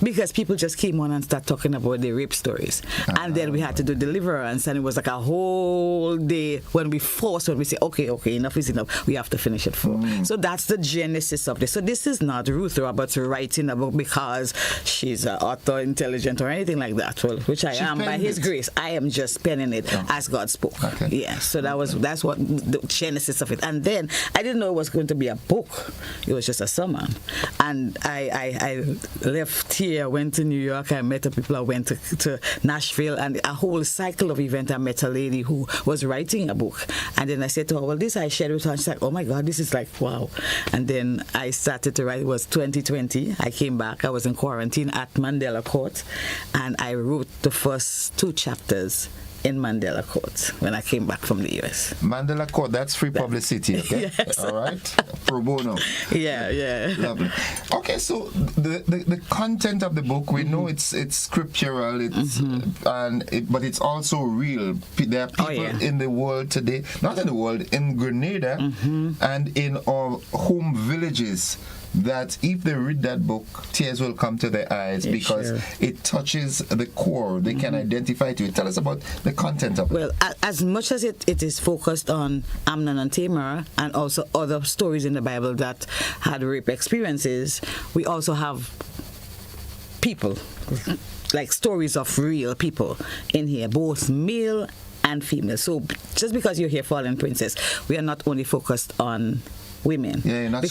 because people just came on and started talking about the rape stories. And then we had to do deliverance, and it was like a whole day when we say, okay, enough is enough. We have to finish it 4. So that's the genesis of this. So this is not Ruth Roberts writing a book because she's an author, intelligent, or anything like that, well, which I am by His grace. I am just penning it as God spoke. Okay. Yeah, so that's what the genesis of it. And then I didn't know it was going to be a book. It was just a sermon. And I left here, went to New York, I met the people, I went to Nashville, and a whole cycle of events. I met a lady who was writing a book, and then I said to her, well, this I shared with her, and she's like, oh my God, this is like, wow. And then I started to write. It was 2020. I came back, I was in quarantine at Mandela Court, and I wrote the first 2 chapters in Mandela Court when I came back from the US. Mandela Court, that's free publicity, okay? Yes. All right? Pro bono. Yeah. Lovely. Okay, so the content of the book, we know it's scriptural, but it's also real. There are people in the world today, not in the world, in Grenada and in our home villages, that if they read that book, tears will come to their eyes because it touches the core. They can identify to it. Tell us about the content of it. Well, as much as it is focused on Amnon and Tamar and also other stories in the Bible that had rape experiences, we also have people, like stories of real people in here, both male and female. So just because you're here, Fallen Princess, we are not only focused on women. Yeah, not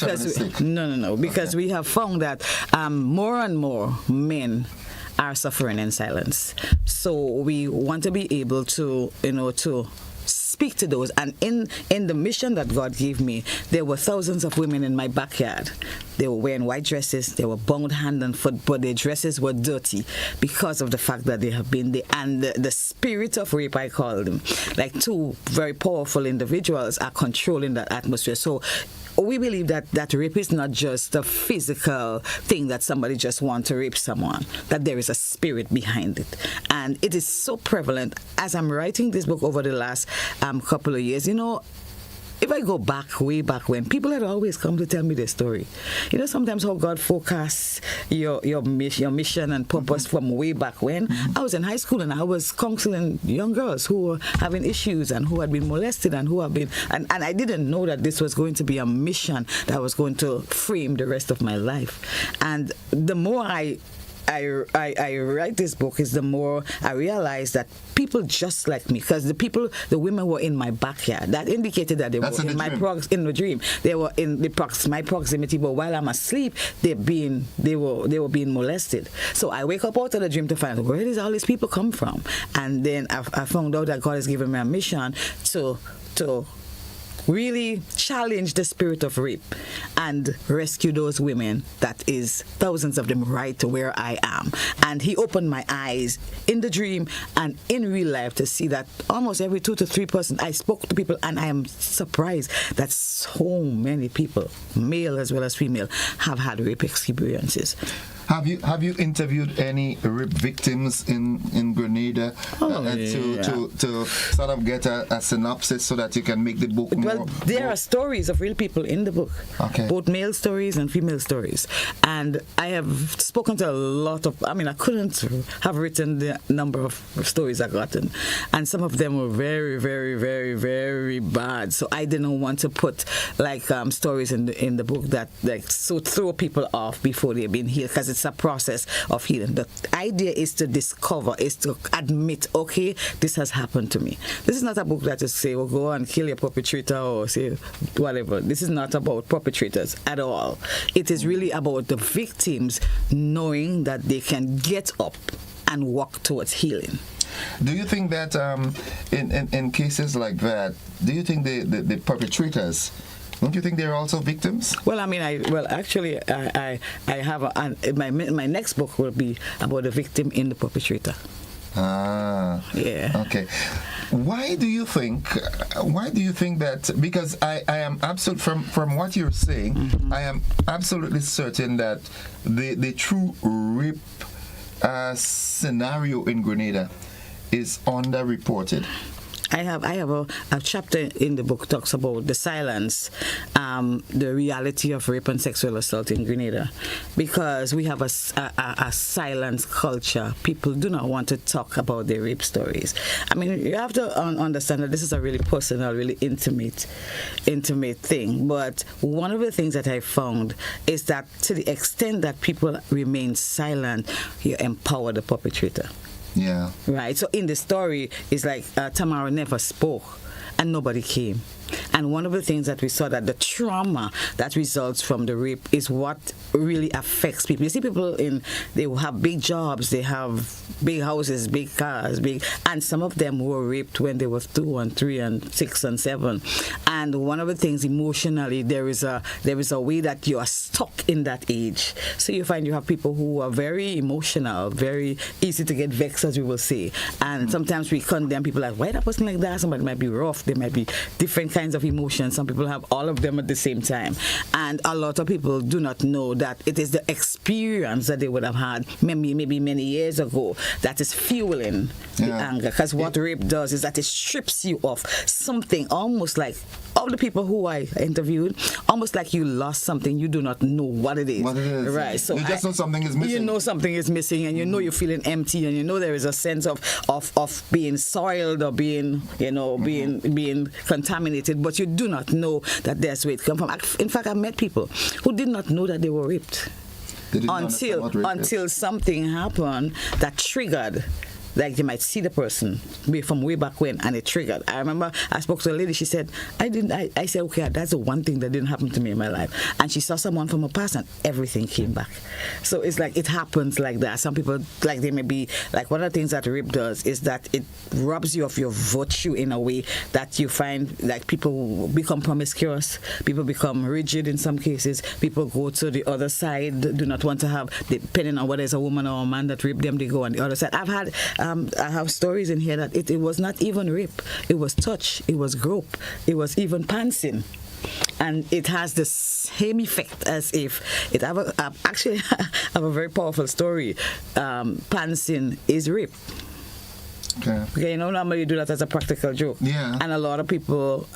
No. Because we have found that more and more men are suffering in silence. So we want to be able to, to speak to those. And in the mission that God gave me, there were thousands of women in my backyard. They were wearing white dresses. They were bound hand and foot, but their dresses were dirty because of the fact that they have been there. And the spirit of rape, I call them, like 2 very powerful individuals are controlling that atmosphere. So we believe that rape is not just a physical thing that somebody just wants to rape someone, that there is a spirit behind it. And it is so prevalent. As I'm writing this book over the last couple of years, if I go back, way back when, people had always come to tell me their story. Sometimes how God forecasts your mission and purpose from way back when. I was in high school and I was counseling young girls who were having issues and who had been molested and who have been, and I didn't know that this was going to be a mission that was going to frame the rest of my life. And the more I write this book, is the more I realize that people just like me, because the women were in my backyard. That indicated that they were in the dream. They were in my proximity, but while I'm asleep, they were being molested. So I wake up out of the dream to find out, where does all these people come from? And then I found out that God has given me a mission to really challenge the spirit of rape and rescue those women, that is thousands of them, right to where I am. And He opened my eyes in the dream and in real life to see that almost every 2 to 3 person I spoke to people, and I am surprised that so many people, male as well as female, have had rape experiences. Have you interviewed any rape victims in Grenada to sort of get a synopsis so that you can make the book more? Well, there are stories of real people in the book, both male stories and female stories. And I have spoken to a lot of, I couldn't have written the number of stories I've gotten. And some of them were very, very, very, very bad. So I didn't want to put stories in the book that throw people off before they've been healed, because it's a process of healing. The idea is to discover, is to admit, okay, this has happened to me. This is not a book that is say, go and kill your perpetrator or say whatever. This is not about perpetrators at all. It is really about the victims knowing that they can get up and walk towards healing. Do you think that in cases like that, do you think the perpetrators Don't you think they're also victims? Well, I mean, I have my next book will be about the victim in the perpetrator. Ah. Yeah. Okay. Why do you think that, because I am absolute from what you're saying, I am absolutely certain that the true rape scenario in Grenada is underreported. I have a chapter in the book talks about the silence, the reality of rape and sexual assault in Grenada, because we have a silence culture. People do not want to talk about their rape stories. I mean, you have to understand that this is a really personal, really intimate thing. But one of the things that I found is that to the extent that people remain silent, you empower the perpetrator. Yeah. Right. So in the story, it's like Tamara never spoke and nobody came. And one of the things that we saw, that the trauma that results from the rape is what really affects people. You see people they have big jobs, they have big houses, big cars, and some of them were raped when they were 2 and 3 and 6 and 7. And one of the things emotionally, there is a way that you are stuck in that age. So you find you have people who are very emotional, very easy to get vexed, as we will say. And sometimes we condemn people like, why that person like that? Somebody might be rough, they might be different kinds of emotions. Some people have all of them at the same time. And a lot of people do not know that it is the experience that they would have had maybe many years ago that is fueling the anger. Because what rape does is that it strips you of something, almost like all the people who I interviewed, almost like you lost something, you do not know what it is. Right. So you just know something is missing. You know something is missing, and you know you're feeling empty, and you know there is a sense of being soiled or being being contaminated, but you do not know that that's where it comes from. In fact, I met people who did not know that they were raped until something happened that triggered. Like they might see the person from way back when, and it triggered. I remember I spoke to a lady. She said, I said, okay, that's the one thing that didn't happen to me in my life. And she saw someone from her past, and everything came back. So it's like it happens like that. Some people, like they may be like, one of the things that rape does is that it robs you of your virtue in a way that you find like people become promiscuous, people become rigid in some cases, people go to the other side, do not want to have, depending on whether it's a woman or a man that raped them, they go on the other side. I have stories in here that it was not even rape. It was touch. It was grope. It was even pantsing. And it has the same effect as if it actually have a very powerful story. Pantsing is rape. Okay, normally you do that as a practical joke. Yeah. And a lot of people,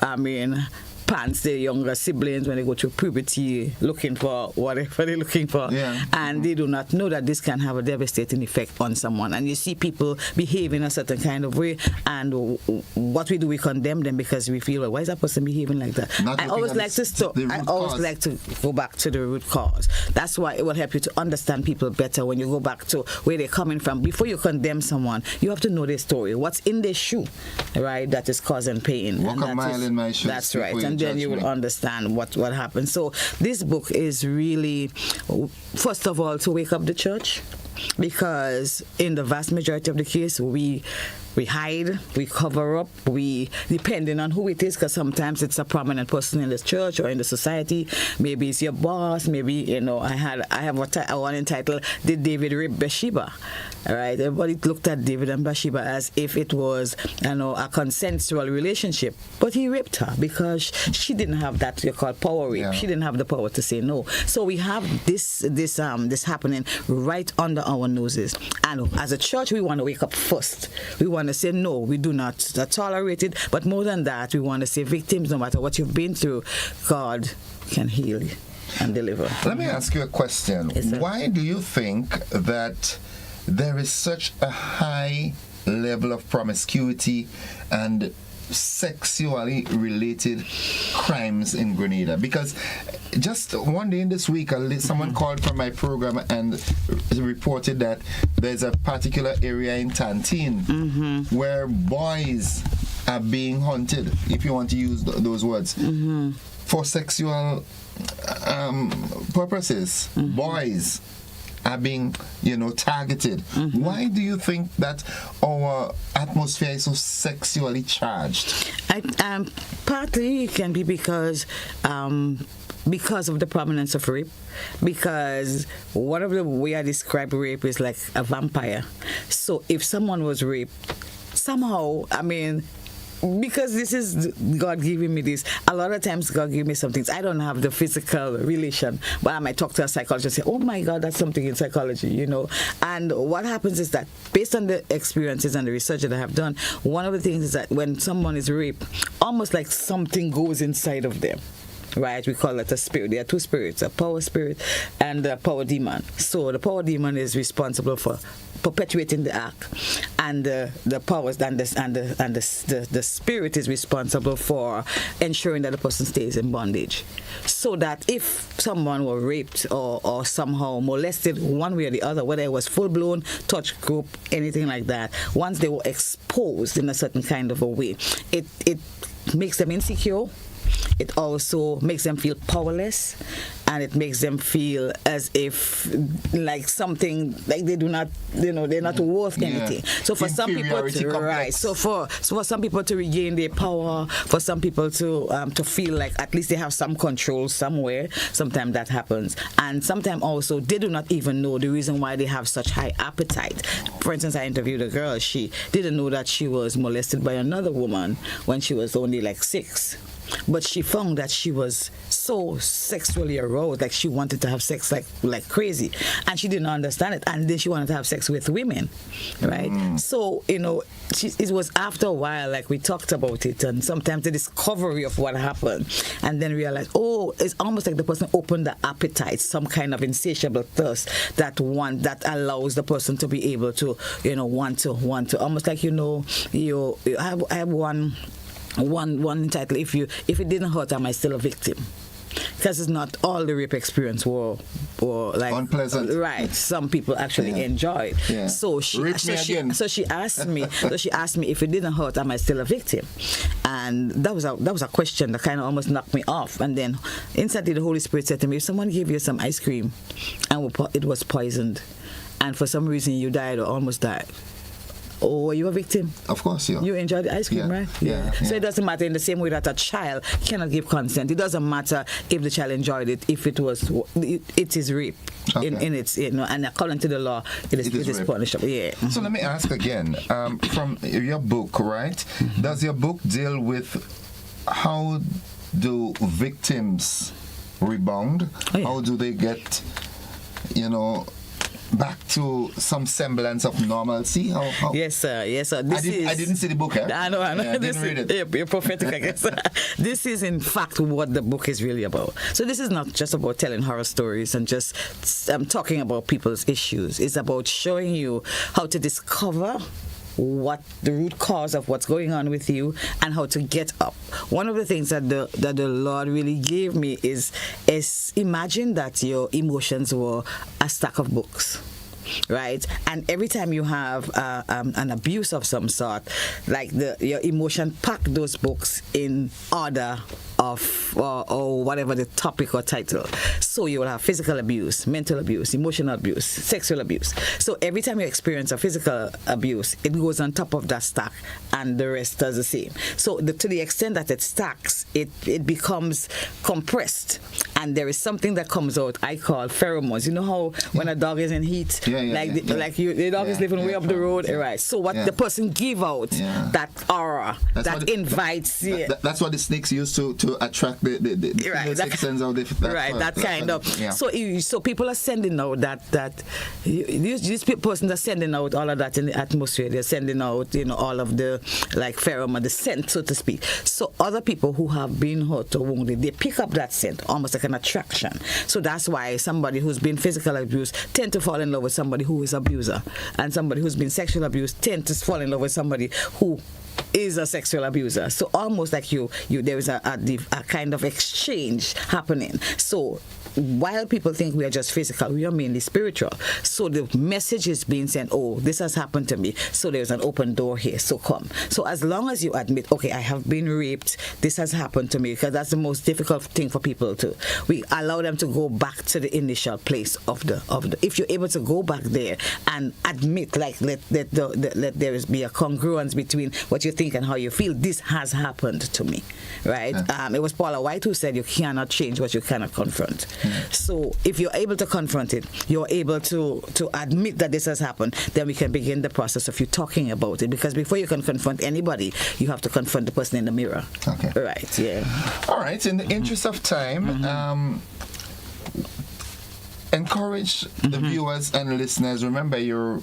pants their younger siblings when they go through puberty looking for whatever they're looking for, and they do not know that this can have a devastating effect on someone. And you see people behave in a certain kind of way, and what we do, we condemn them because we feel, well, why is that person behaving like that? I always like to go back to the root cause. That's why it will help you to understand people better when you go back to where they're coming from. Before you condemn someone, you have to know their story, what's in their shoe, right, that is causing pain. Walk a mile in my shoes. That's right. And then you will understand what happened. So this book is really, first of all, to wake up the church, because in the vast majority of the case, we hide, we cover up, we, depending on who it is, because sometimes it's a prominent person in the church or in the society. Maybe it's your boss. Maybe, I have one entitled, Did David Rape Bathsheba? All right, everybody looked at David and Bathsheba as if it was, a consensual relationship, but he raped her because she didn't have that you call power rape. Yeah. She didn't have the power to say no. So we have this happening right under our noses, and as a church, we want to wake up first. We want to say no, we do not tolerate it. But more than that, we want to say, victims, no matter what you've been through, God can heal you and deliver. Let me ask you a question. Yes, why do you think that there is such a high level of promiscuity and sexually related crimes in Grenada? Because just one day in this week, someone called from my program and reported that there's a particular area in Tantine where boys are being hunted, if you want to use those words, for sexual purposes. Boys. are being, targeted. Why do you think that our atmosphere is so sexually charged? Partly it can be because of the prominence of rape, because one of the way I describe rape is like a vampire. So if someone was raped, somehow, because this is God giving me this. A lot of times God gives me some things. I don't have the physical relation, but I might talk to a psychologist and say, oh my God, that's something in psychology, And what happens is that based on the experiences and the research that I have done, one of the things is that when someone is raped, almost like something goes inside of them. Right, we call it a spirit. There are two spirits, a power spirit and a power demon. So the power demon is responsible for perpetuating the act, and the powers and the spirit is responsible for ensuring that the person stays in bondage. So that if someone were raped or somehow molested one way or the other, whether it was full-blown touch group, anything like that, once they were exposed in a certain kind of a way, it makes them insecure. It also makes them feel powerless, and it makes them feel as if like something, like they do not, they're not worth anything. So for some people for some people to regain their power, for some people to feel like at least they have some control somewhere, sometimes that happens. And sometimes also they do not even know the reason why they have such high appetite. For instance, I interviewed a girl, she didn't know that she was molested by another woman when she was only like 6. But she found that she was so sexually aroused, like she wanted to have sex like crazy, and she didn't understand it. And then she wanted to have sex with women, right? So it was after a while, like we talked about it, and sometimes the discovery of what happened, and then realized, it's almost like the person opened the appetite, some kind of insatiable thirst that allows the person to be able to, want to, almost like I have one title, if it didn't hurt, am I still a victim? Because it's not all the rape experience were like unpleasant, right? Some people actually enjoyed. Yeah. So she asked me if it didn't hurt, am I still a victim? And that was a question that kind of almost knocked me off. And then instantly the Holy Spirit said to me, if someone gave you some ice cream and it was poisoned, and for some reason you died or almost died, or were you a victim? Of course, you enjoyed the ice cream, right? Yeah. So it doesn't matter in the same way that a child cannot give consent. It doesn't matter if the child enjoyed it, if it is rape. Okay. In its, and according to the law, it is punishable. Yeah. So let me ask again, from your book, right? Does your book deal with how do victims rebound? Oh, yeah. How do they get, back to some semblance of normalcy? How? Yes, sir. I didn't see the book. I know. Yeah, I didn't read it. You're prophetic, I guess. This is, in fact, what the book is really about. So this is not just about telling horror stories and just talking about people's issues. It's about showing you how to discover what the root cause of what's going on with you and how to get up. One of the things that the Lord really gave me is imagine that your emotions were a stack of books, right? And every time you have an abuse of some sort, like your emotion pack those books in order of or whatever the topic or title. So you will have physical abuse, mental abuse, emotional abuse, sexual abuse. So every time you experience a physical abuse, it goes on top of that stack, and the rest does the same. So to the extent that it stacks, it becomes compressed, and there is something that comes out I call pheromones. You know how when a dog is in heat, the dog is living way up the road, right? So what the person give out, that aura, that invites. That's what the snakes used to attract the sixth sense of that kind of. So people are sending out that these persons are sending out all of that in the atmosphere. They're sending out all of the pheromone, the scent, so to speak. So other people who have been hurt or wounded, they pick up that scent almost like an attraction. So that's why somebody who's been physically abused tend to fall in love with somebody who is abuser, and somebody who's been sexually abused tend to fall in love with somebody who is a sexual abuser. So almost like there is a kind of exchange happening. So while people think we are just physical, we are mainly spiritual. So the message is being sent, oh, this has happened to me, so there's an open door here, so come. So as long as you admit, okay, I have been raped, this has happened to me, because that's the most difficult thing for people to, we allow them to go back to the initial place of the if you're able to go back there and admit, like let there be a congruence between what you think and how you feel, this has happened to me, right? It was Paula White who said you cannot change what you cannot confront. So if you're able to confront it, you're able to admit that this has happened, then we can begin the process of you talking about it. Because before you can confront anybody, you have to confront the person in the mirror. Okay. Right, yeah. All right, in the interest of time, encourage the viewers and listeners. Remember, you're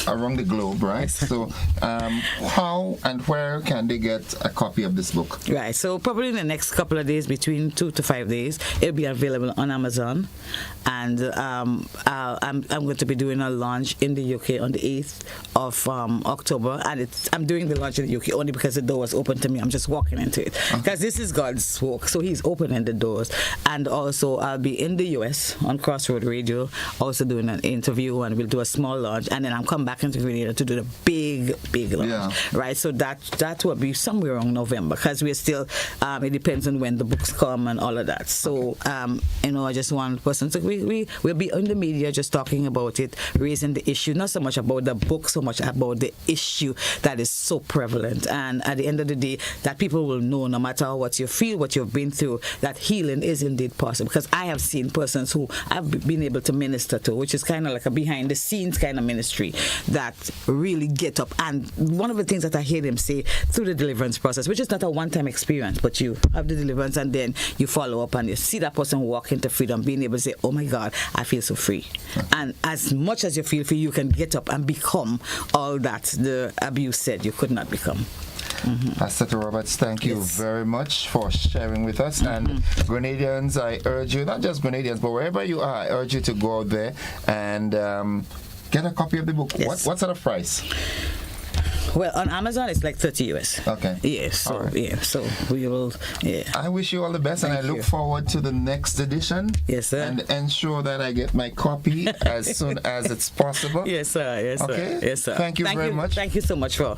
around the globe, right? So how and where can they get a copy of this book? Right, so probably in the next couple of days, between 2 to 5 days, it'll be available on Amazon. And I'm going to be doing a launch in the UK on the 8th of October. And I'm doing the launch in the UK only because the door was open to me. I'm just walking into it. Because this is God's work, so He's opening the doors. And also, I'll be in the US on Crossroad Radio, also doing an interview, and we'll do a small launch. And then I'm coming back into Grenada to do the big launch. Right, so that will be somewhere around November, because we're still, it depends on when the books come and all of that. So, I just want persons to, we'll be in the media just talking about it, raising the issue, not so much about the book, so much about the issue that is so prevalent. And at the end of the day, that people will know, no matter what you feel, what you've been through, that healing is indeed possible. Because I have seen persons who I've been able to minister to, which is kind of like a behind the scenes kind of ministry, that really get up. And one of the things that I hear them say through the deliverance process, which is not a one-time experience, but you have the deliverance and then you follow up and you see that person walk into freedom, being able to say, oh my God, I feel so free. And as much as you feel free, you can get up and become all that the abuse said you could not become. Pastor Roberts, thank you very much for sharing with us. And Grenadians, I urge you, not just Grenadians, but wherever you are, I urge you to go out there and get a copy of the book. What sort of price? Well, on Amazon, it's like $30 US. Okay. Yeah, so so we will, I wish you all the best, and I look forward to the next edition. Yes, sir. And ensure that I get my copy as soon as it's possible. Yes, sir. Yes, okay? sir. Yes, sir. Thank you very much. Thank you so much for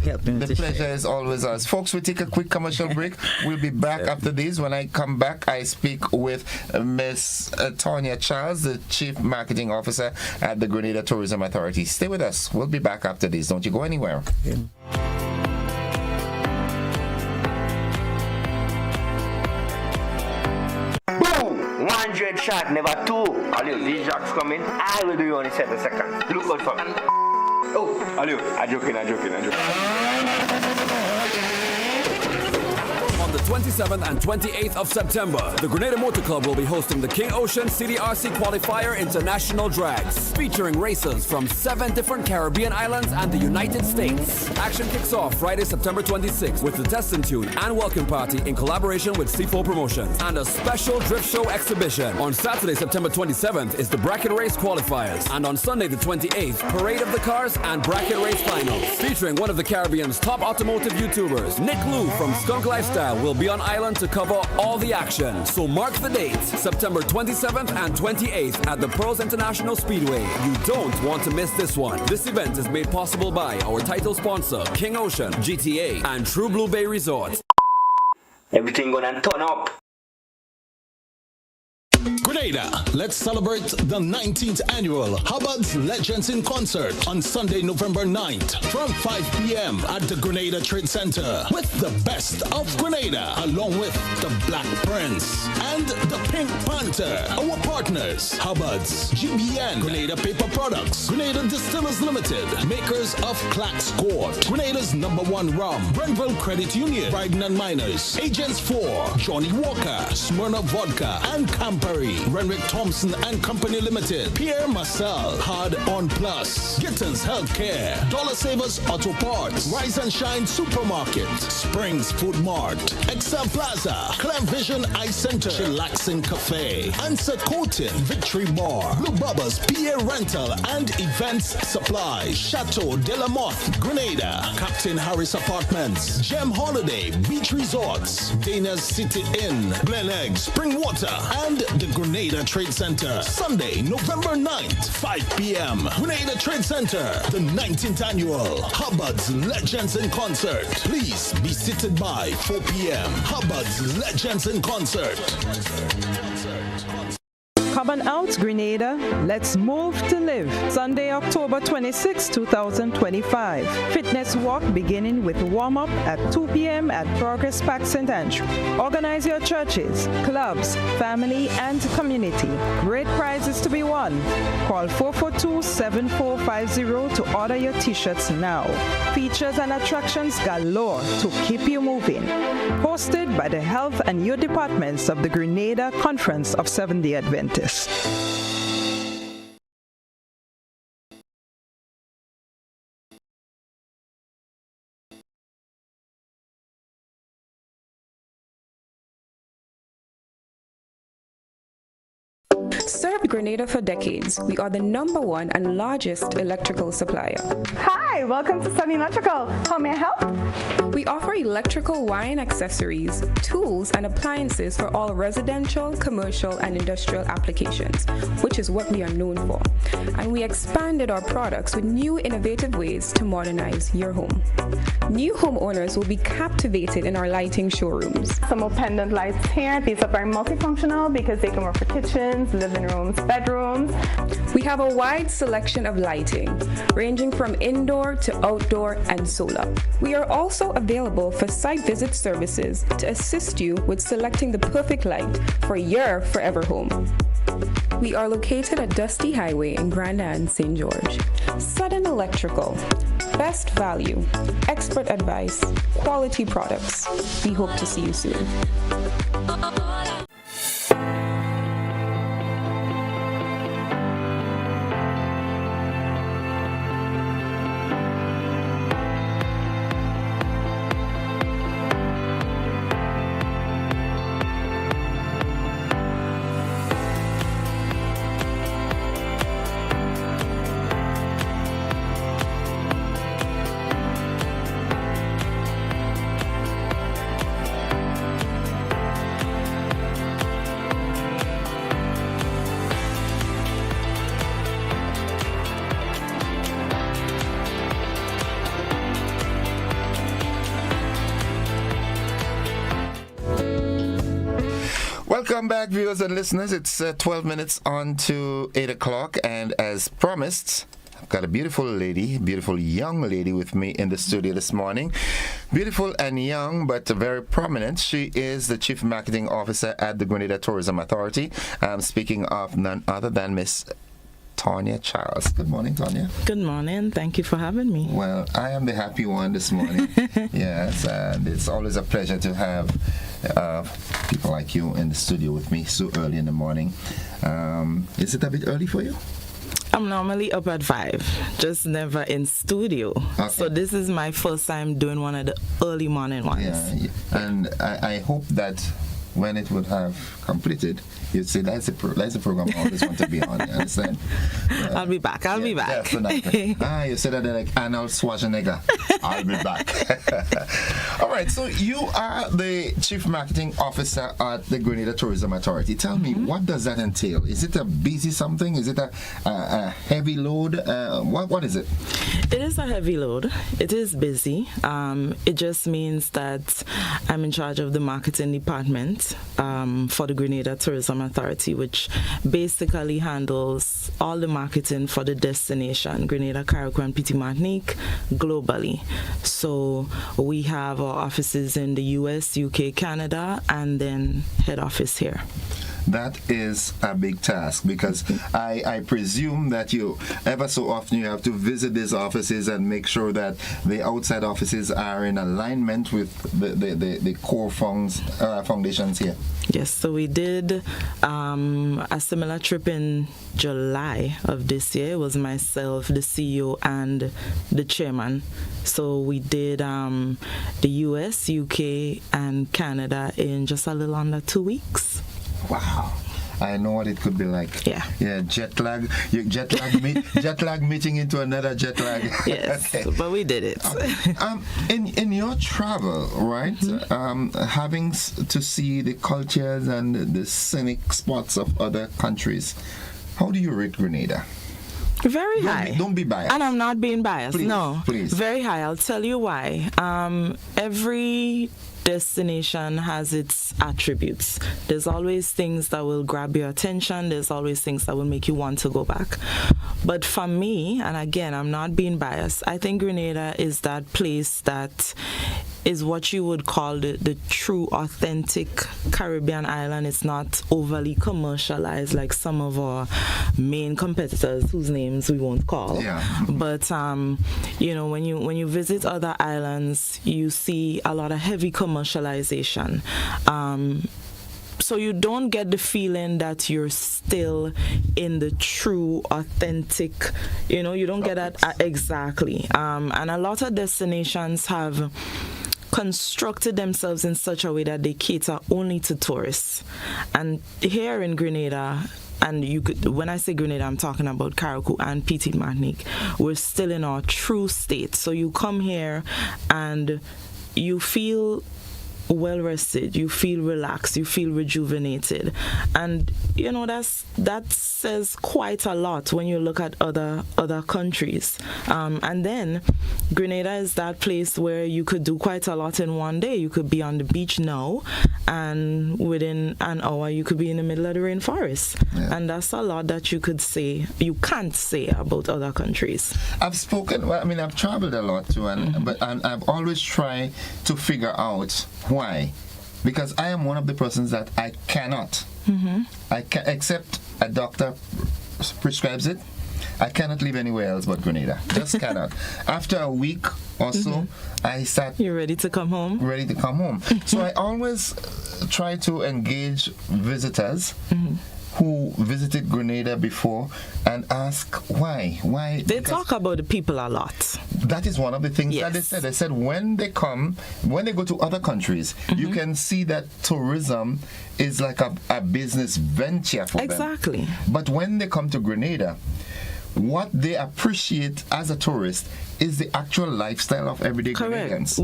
helping me. The pleasure is always ours. Folks, we take a quick commercial break. We'll be back after this. When I come back, I speak with Miss Tonya Charles, the Chief Marketing Officer at the Grenada Tourism Authority. Stay with us. We'll be back after this. Don't you go anywhere. Yeah. Boom! 100 shot, never two. Alio, these jacks coming. I will do you only 7 seconds. Look out for me. Oh, Alio, I'm joking. On the 27th and 28th of September, the Grenada Motor Club will be hosting the King Ocean CDRC Qualifier International Drags, featuring racers from 7 different Caribbean islands and the United States. Action kicks off Friday, September 26th with the Test and Tune and Welcome Party in collaboration with C4 Promotions, and a special drift show exhibition. On Saturday, September 27th is the Bracket Race Qualifiers, and on Sunday the 28th, Parade of the Cars and Bracket Race Finals, featuring one of the Caribbean's top automotive YouTubers, Nick Lou from Skunk Lifestyle, will be on island to cover all the action. So mark the dates, September 27th and 28th at the Pearls International Speedway. You don't want to miss this one. This event is made possible by our title sponsor, King Ocean, GTA, and True Blue Bay Resort. Everything gonna turn up. Grenada, let's celebrate the 19th annual Hubbard's Legends in Concert on Sunday, November 9th from 5 p.m. at the Grenada Trade Center with the best of Grenada, along with the Black Prince and the Pink Panther. Our partners, Hubbard's, GBN, Grenada Paper Products, Grenada Distillers Limited, makers of Clack's Court, Grenada's #1 rum, Brentville Credit Union, Bryden and Miners, Agents 4, Johnny Walker, Smirnoff Vodka, and Campari. Renwick Thompson and Company Limited, Pierre Marcel, Hard On Plus, Gittins Healthcare, Dollar Savers Auto Parts, Rise and Shine Supermarket, Springs Food Mart, Excel Plaza, Clem Vision Eye Center, Chillaxing Cafe, Answer Coating, Victory Bar, Blue Bubba's PA Rental and Events Supply, Chateau de la Motte, Grenada, Captain Harris Apartments, Gem Holiday, Beach Resorts, Dana's City Inn, Glen Egg, Spring Water, and the Grenada Trade Center. Sunday, November 9th, 5 p.m. Grenada Trade Center, the 19th annual Hubbard's Legends in Concert. Please be seated by 4 p.m. Hubbard's Legends in Concert. Come on out, Grenada. Let's move to live. Sunday, October 26, 2025. Fitness walk beginning with warm-up at 2 p.m. at Progress Park St. Andrew. Organize your churches, clubs, family, and community. Great prizes to be won. Call 442-7450 to order your t-shirts now. Features and attractions galore to keep you moving. Hosted by the Health and Youth Departments of the Grenada Conference of Seventh-day Adventists. Served Grenada for decades. We are the #1 and largest electrical supplier. Hi, welcome to Sunny Electrical. How may I help? We offer electrical wire accessories, tools, and appliances for all residential, commercial, and industrial applications, which is what we are known for. And we expanded our products with new innovative ways to modernize your home. New homeowners will be captivated in our lighting showrooms. Some more pendant lights here. These are very multifunctional because they can work for kitchens, living rooms, bedrooms. We have a wide selection of lighting, ranging from indoor to outdoor and solar. We are also available for site visit services to assist you with selecting the perfect light for your forever home. We are located at Dusty Highway in Grenada and St. George. Sudden Electrical. Best value, expert advice, quality products. We hope to see you soon. Welcome back, viewers and listeners. It's 12 minutes on to 8 o'clock, and as promised, I've got a beautiful lady, beautiful young lady with me in the studio this morning. Beautiful and young, but very prominent. She is the Chief Marketing Officer at the Grenada Tourism Authority. I'm speaking of none other than Miss Tanya Charles. Good morning, Tanya. Good morning. Thank you for having me. Well, I am the happy one this morning. Yes, and it's always a pleasure to have people like you in the studio with me so early in the morning. Is it a bit early for you? I'm normally up at 5, just never in studio. Okay. So this is my first time doing one of the early morning ones. Yeah. And I hope that when it would have completed, you'd say that's a program I always want to be on. You understand? I'll be back. I'll be back. Definitely. You said that like Arnold Schwarzenegger. I'll be back. All right. So you are the Chief Marketing Officer at the Grenada Tourism Authority. Tell me, what does that entail? Is it a busy something? Is it a heavy load? What is it? It is a heavy load. It is busy. It just means that I'm in charge of the marketing department for the Grenada Tourism Authority, which basically handles all the marketing for the destination, Grenada, Carriacou, and Petit Martinique, globally. So we have our offices in the US, UK, Canada, and then head office here. That is a big task, because I presume that you ever so often you have to visit these offices and make sure that the outside offices are in alignment with the core foundations here. Yes, so we did A similar trip in July of this year. It was myself, the CEO, and the chairman. So we did the US, UK, and Canada in just a little under 2 weeks. Wow. I know what it could be like. Yeah, jet lag. Jet lag meeting into another jet lag. Yes, okay. But we did it. In your travel, right? Having to see the cultures and the scenic spots of other countries, how do you rate Grenada? Very high. Don't be biased. And I'm not being biased. Please, no. Please. Very high. I'll tell you why. Every destination has its attributes. There's always things that will grab your attention. There's always things that will make you want to go back. But for me, and again, I'm not being biased, I think Grenada is that place that is what you would call the true, authentic Caribbean island. It's not overly commercialized like some of our main competitors, whose names we won't call. Yeah. But you know, when you visit other islands, you see a lot of heavy commercialization. So you don't get the feeling that you're still in the true, authentic, you know, you don't get that exactly. And a lot of destinations have constructed themselves in such a way that they cater only to tourists. And here in Grenada, and you could, when I say Grenada, I'm talking about Carriacou and Petite Martinique, we're still in our true state. So you come here and you feel well rested, you feel relaxed, you feel rejuvenated, and you know that says quite a lot when you look at other countries. And then Grenada is that place where you could do quite a lot in one day. You could be on the beach now, and within an hour you could be in the middle of the rainforest. And that's a lot that you can't say about other countries. I've traveled a lot too, and I've always tried to figure out why. Because I am one of the persons that I cannot, except a doctor prescribes it, I cannot live anywhere else but Grenada. Just cannot. After a week or so, I sat... You're ready to come home? Ready to come home. So I always try to engage visitors who visited Grenada before and ask why. They talk about the people a lot. That is one of the things that they said. They said when they go to other countries, you can see that tourism is like a business venture for them. Exactly. But when they come to Grenada, what they appreciate as a tourist is the actual lifestyle of everyday Grenadians.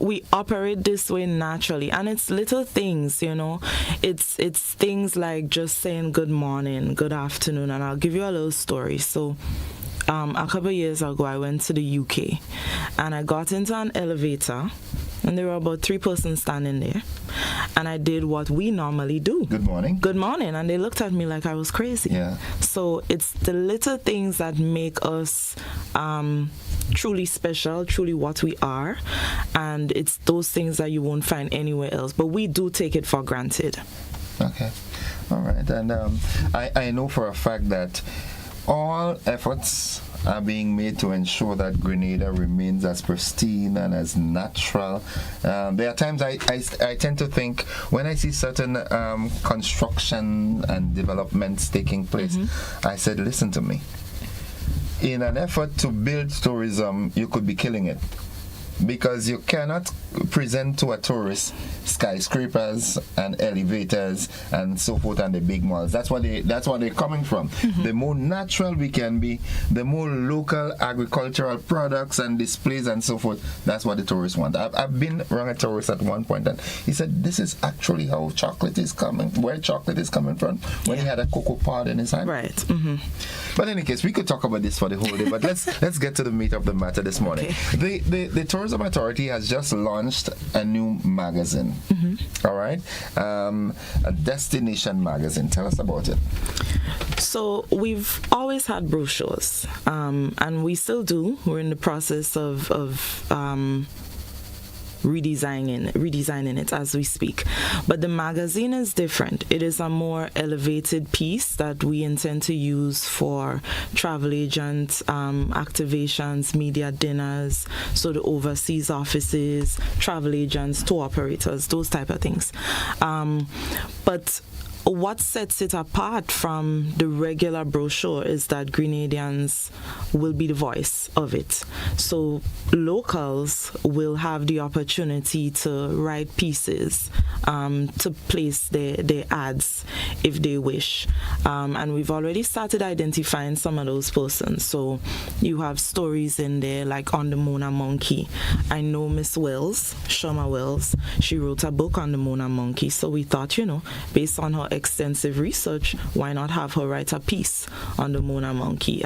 We operate this way naturally, and it's little things, you know. It's things like just saying good morning, good afternoon, and I'll give you a little story. So a couple of years ago, I went to the UK, and I got into an elevator, and there were about 3 persons standing there, and I did what we normally do. Good morning. Good morning. And they looked at me like I was crazy. Yeah. So it's the little things that make us truly special, truly what we are, and it's those things that you won't find anywhere else, but we do take it for granted. Okay. All right. And I know for a fact that all efforts are being made to ensure that Grenada remains as pristine and as natural. There are times I tend to think when I see certain construction and developments taking place, I said, listen to me. In an effort to build tourism, you could be killing it. Because you cannot present to a tourist skyscrapers and elevators and so forth and the big malls. That's what they're coming from. The more natural we can be, the more local agricultural products and displays and so forth. That's what the tourists want. I've been around a tourist at one point, and he said, "This is actually how chocolate is coming. Where chocolate is coming from." When he had a cocoa pod in his hand. Right. But in any case, we could talk about this for the whole day. But let's get to the meat of the matter this morning. Okay. The Tourism Authority has just launched a new magazine. All right, a destination magazine. Tell us about it. So we've always had brochures, and we still do. We're in the process of redesigning it as we speak. But the magazine is different. It is a more elevated piece that we intend to use for travel agents, activations, media dinners, so the overseas offices, travel agents, tour operators, those type of things. But what sets it apart from the regular brochure is that Grenadians will be the voice of it. So locals will have the opportunity to write pieces, to place their ads if they wish. And we've already started identifying some of those persons. So you have stories in there like On the Mona Monkey. I know Miss Wells, Shoma Wells, she wrote a book on the Mona Monkey. So we thought, based on her extensive research, why not have her write a piece on the Mona Monkey?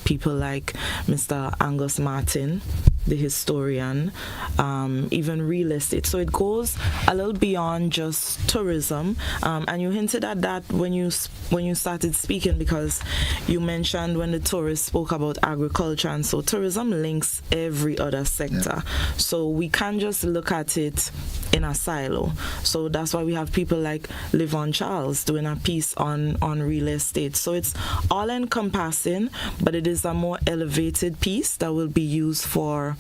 People like Mr. Angus Martin, the historian, even real estate. So it goes a little beyond just tourism. And you hinted at that when you started speaking, because you mentioned when the tourists spoke about agriculture, and so tourism links every other sector. So we can't just look at it in a silo. So that's why we have people like Livon Charles doing a piece on real estate. So it's all encompassing, but it is a more elevated piece that will be used for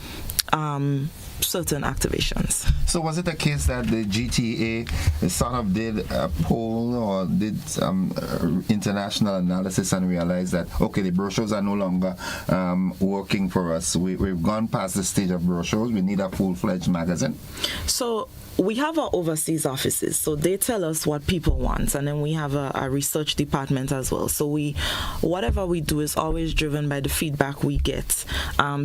certain activations. So was it a case that the GTA sort of did a poll or did some international analysis and realized that, okay, the brochures are no longer working for us. We've gone past the stage of brochures. We need a full-fledged magazine? So we have our overseas offices, so they tell us what people want, and then we have a research department as well. So whatever we do is always driven by the feedback we get.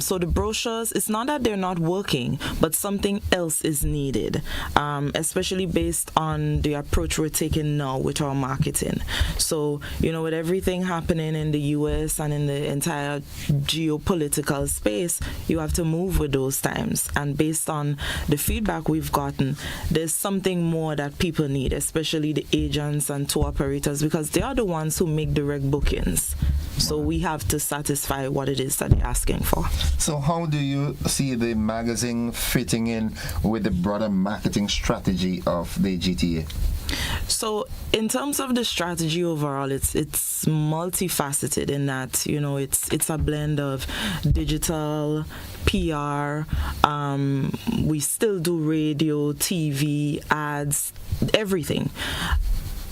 So the brochures, it's not that they're not working, but something else is needed, especially based on the approach we're taking now with our marketing. So, with everything happening in the US and in the entire geopolitical space, you have to move with those times. And based on the feedback we've gotten, there's something more that people need, especially the agents and tour operators, because they are the ones who make direct bookings. So we have to satisfy what it is that they're asking for. So how do you see the magazine fitting in with the broader marketing strategy of the GTA? So in terms of the strategy overall, it's multifaceted in that, it's a blend of digital, PR, we still do radio, TV, ads, everything.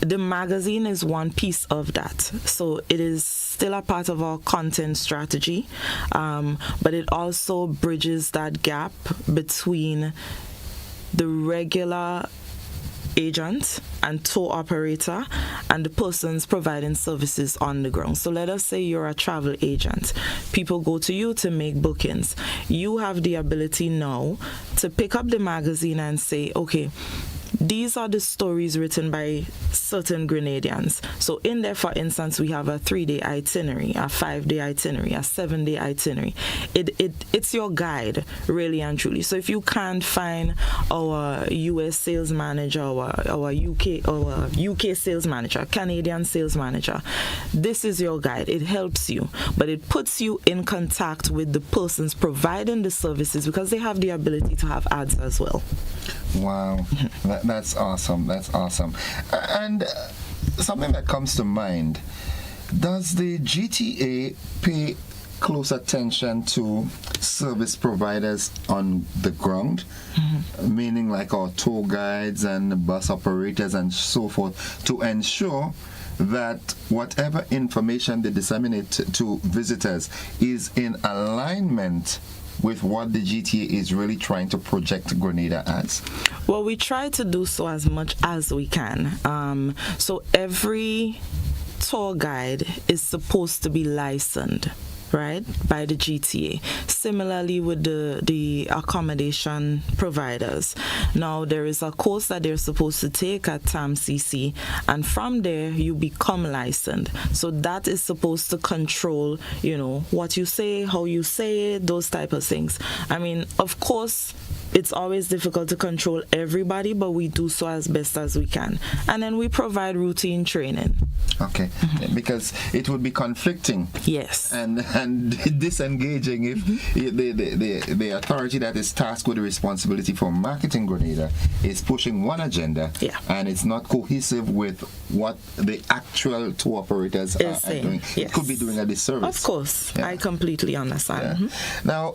The magazine is one piece of that. So it is still a part of our content strategy, but it also bridges that gap between the regular agent and tour operator and the persons providing services on the ground. So let us say you're a travel agent. People go to you to make bookings. You have the ability now to pick up the magazine and say, okay, these are the stories written by certain Grenadians. So in there, for instance, we have a 3-day itinerary, a 5-day itinerary, a 7-day itinerary. It's your guide, really and truly. So if you can't find our US sales manager, our UK sales manager, Canadian sales manager, this is your guide. It helps you, but it puts you in contact with the persons providing the services, because they have the ability to have ads as well. Wow, that's awesome. That's awesome. And something that comes to mind, does the GTA pay close attention to service providers on the ground? Meaning like our tour guides and bus operators and so forth, to ensure that whatever information they disseminate to visitors is in alignment with what the GTA is really trying to project Grenada as? Well, we try to do so as much as we can. So every tour guide is supposed to be licensed, right, by the GTA. Similarly with the accommodation providers. Now there is a course that they're supposed to take at TAMCC, and from there you become licensed. So that is supposed to control, what you say, how you say it, those type of things. I mean, of course, it's always difficult to control everybody, but we do so as best as we can. And then we provide routine training. Okay, because it would be conflicting. Yes. And disengaging if the authority that is tasked with the responsibility for marketing Grenada is pushing one agenda, and it's not cohesive with what the actual tour operators are doing. Yes. It could be doing a disservice. Of course, I completely understand. Now,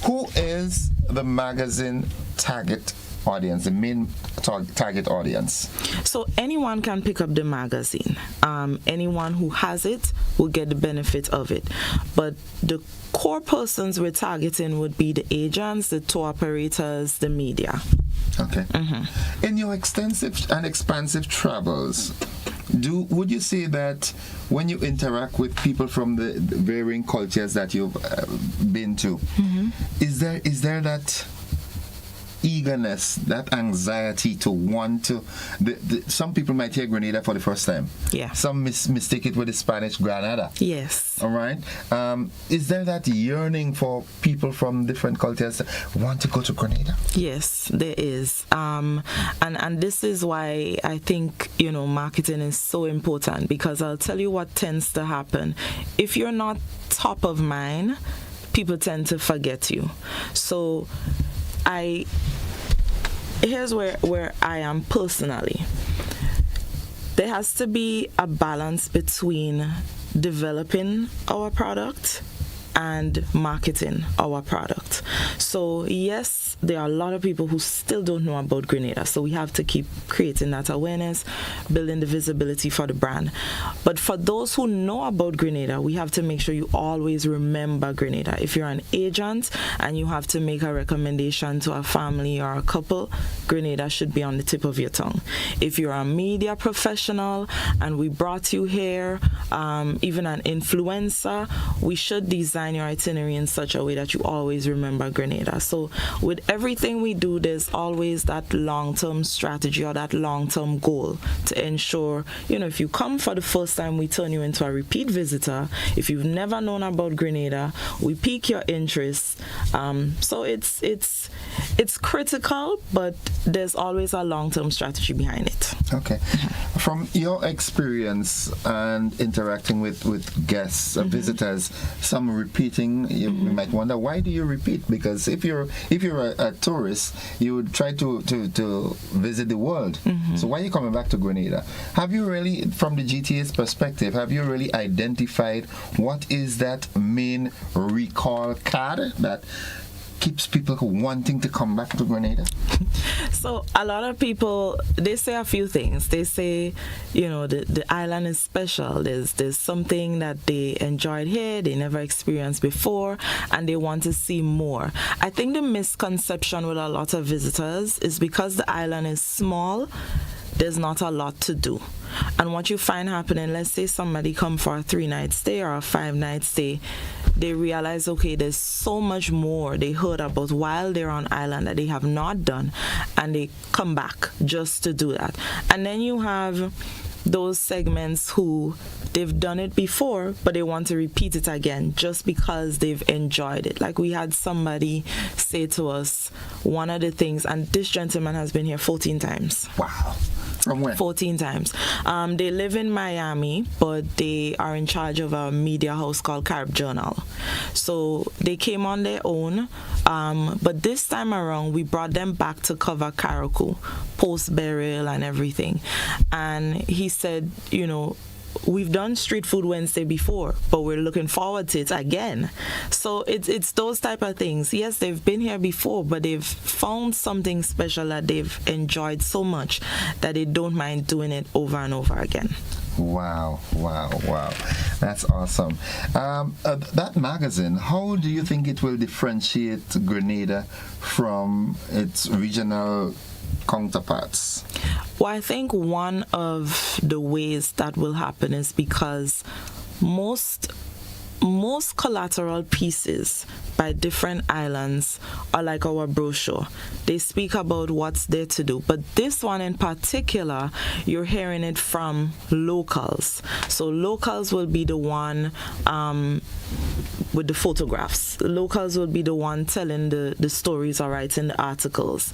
who is the magazine target audience, the main target audience? So anyone can pick up the magazine. Anyone who has it will get the benefit of it. But the core persons we're targeting would be the agents, the tour operators, the media. Okay. In your extensive and expansive travels, would you say that when you interact with people from the varying cultures that you've been to, is there that eagerness, that anxiety to want to... some people might hear Grenada for the first time. Yeah. Some mistake it with the Spanish Granada. Yes. All right. Is there that yearning for people from different cultures that want to go to Grenada? Yes, there is. And this is why I think, marketing is so important, because I'll tell you what tends to happen. If you're not top of mind, people tend to forget you. So here's where I am personally. There has to be a balance between developing our product and marketing our product. So yes, there are a lot of people who still don't know about Grenada, so we have to keep creating that awareness, building the visibility for the brand. But for those who know about Grenada, we have to make sure you always remember Grenada. If you're an agent and you have to make a recommendation to a family or a couple, Grenada should be on the tip of your tongue. If you're a media professional and we brought you here, even an influencer, we should design your itinerary in such a way that you always remember Grenada. So with everything we do, there's always that long-term strategy or that long-term goal to ensure, if you come for the first time, we turn you into a repeat visitor. If you've never known about Grenada, we pique your interest. So it's critical, but there's always a long-term strategy behind it. Okay. From your experience and interacting with guests, visitors, some repeating, you might wonder, why do you repeat? Because if you're a tourist, you would try to visit the world. So why are you coming back to Grenada? Have you really, from the GTA's perspective, have you really identified what is that main recall card that keeps people wanting to come back to Grenada? So a lot of people, they say a few things. They say, the island is special. There's something that they enjoyed here, they never experienced before, and they want to see more. I think the misconception with a lot of visitors is because the island is small, there's not a lot to do. And what you find happening, let's say somebody come for a 3-night stay or a 5-night stay, they realize, okay, there's so much more they heard about while they're on island that they have not done, and they come back just to do that. And then you have those segments who they've done it before, but they want to repeat it again just because they've enjoyed it. Like we had somebody say to us, one of the things, and this gentleman has been here 14 times. Wow. From when? 14 times. They live in Miami, but they are in charge of a media house called Carib Journal. So they came on their own, but this time around, we brought them back to cover Karakou, post-burial and everything. And he said, we've done Street Food Wednesday before, but we're looking forward to it again. So it's those type of things. Yes, they've been here before, but they've found something special that they've enjoyed so much that they don't mind doing it over and over again. Wow. That's awesome. That magazine, how do you think it will differentiate Grenada from its regional counterparts? Well, I think one of the ways that will happen is because most collateral pieces by different islands are like our brochure. They speak about what's there to do. But this one in particular, you're hearing it from locals. So locals will be the one with the photographs. Locals will be the one telling the stories or writing the articles,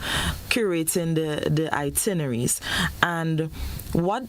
curating the itineraries. And what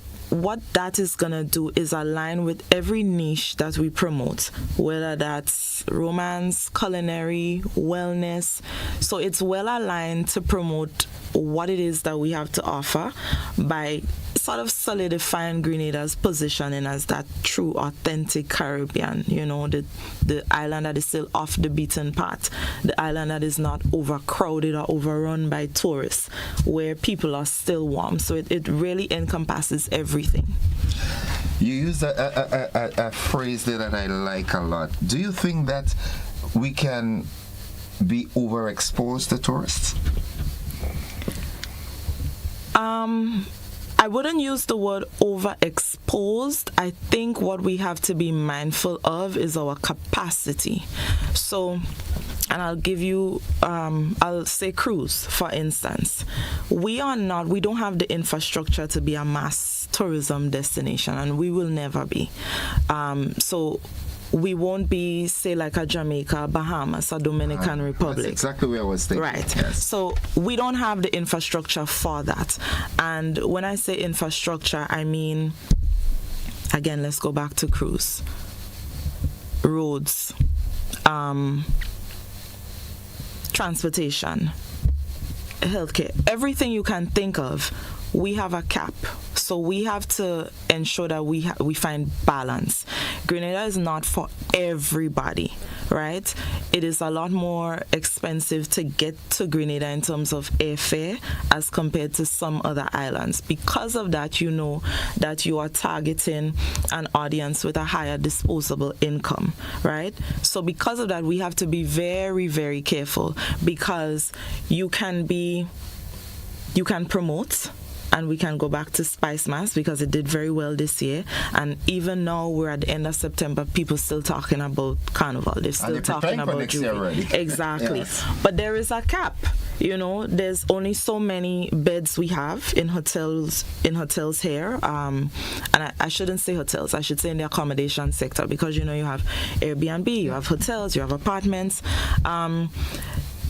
that is going to do is align with every niche that we promote, whether that's romance, culinary, wellness. So it's well aligned to promote what it is that we have to offer by sort of solidifying Grenada's positioning as that true, authentic Caribbean. You know, the island that is still off the beaten path, the island that is not overcrowded or overrun by tourists, where people are still warm. So it really encompasses everything. You used a phrase there that I like a lot. Do you think that we can be overexposed to tourists? I wouldn't use the word overexposed. I think what we have to be mindful of is our capacity. So, and I'll give you, I'll say cruise, for instance. We don't have the infrastructure to be a mass tourism destination, and we will never be. So we won't be, say, like a Jamaica, Bahamas, or Dominican Republic. That's exactly where I was thinking. Right. Yes. So we don't have the infrastructure for that. And when I say infrastructure, I mean, again, let's go back to cruise. Roads, transportation, healthcare, everything you can think of, we have a cap. So we have to ensure that we find balance. Grenada is not for everybody, right? It is a lot more expensive to get to Grenada in terms of airfare as compared to some other islands. Because of that, you know that you are targeting an audience with a higher disposable income, right? So because of that, we have to be very, very careful, because you can promote. And we can go back to Spice Mass because it did very well this year. And even now, we're at the end of September, people still talking about Carnival. They're still talking about Jubilee. Exactly. Yes. But there is a cap. You know, there's only so many beds we have in hotels here. And I shouldn't say hotels. I should say in the accommodation sector, because, you know, you have Airbnb, you have hotels, you have apartments.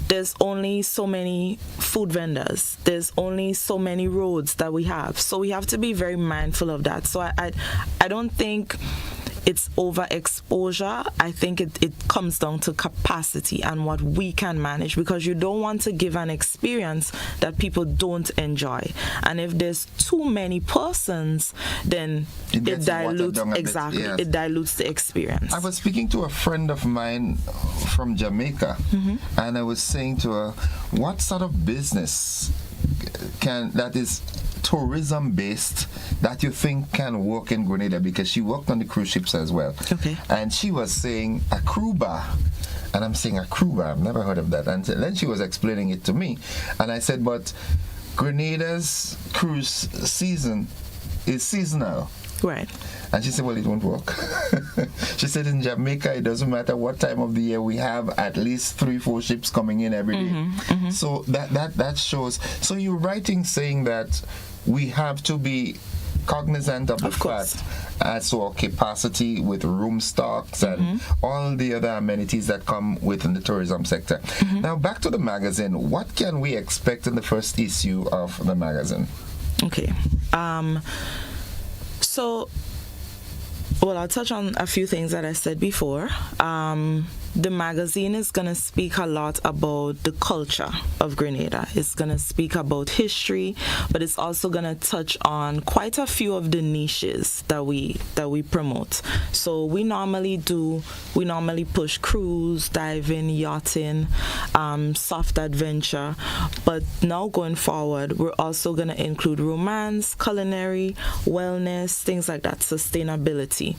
There's only so many food vendors. There's only so many roads that we have. So we have to be very mindful of that. So I don't think it's overexposure. I think it comes down to capacity and what we can manage, because you don't want to give an experience that people don't enjoy. And if there's too many persons, then it dilutes it dilutes the experience. I was speaking to a friend of mine from Jamaica, and I was saying to her, what sort of business that is tourism based that you think can work in Grenada, because she worked on the cruise ships as well. Okay. And she was saying a crew bar. And I'm saying a crew bar, I've never heard of that. And then she was explaining it to me. And I said, but Grenada's cruise season is seasonal. Right. And she said, well, it won't work. She said in Jamaica, it doesn't matter what time of the year, we have at least 3-4 ships coming in every day. So that shows. So you're writing saying that we have to be cognizant of the fact as to our capacity with room stocks and all the other amenities that come within the tourism sector. Now back to the magazine. What can we expect in the first issue of the magazine? Okay. So, well, I'll touch on a few things that I said before. The magazine is going to speak a lot about the culture of Grenada. It's going to speak about history, but it's also going to touch on quite a few of the niches that we promote. So we normally push cruise, diving, yachting, soft adventure, but now going forward, we're also going to include romance, culinary, wellness, things like that, sustainability.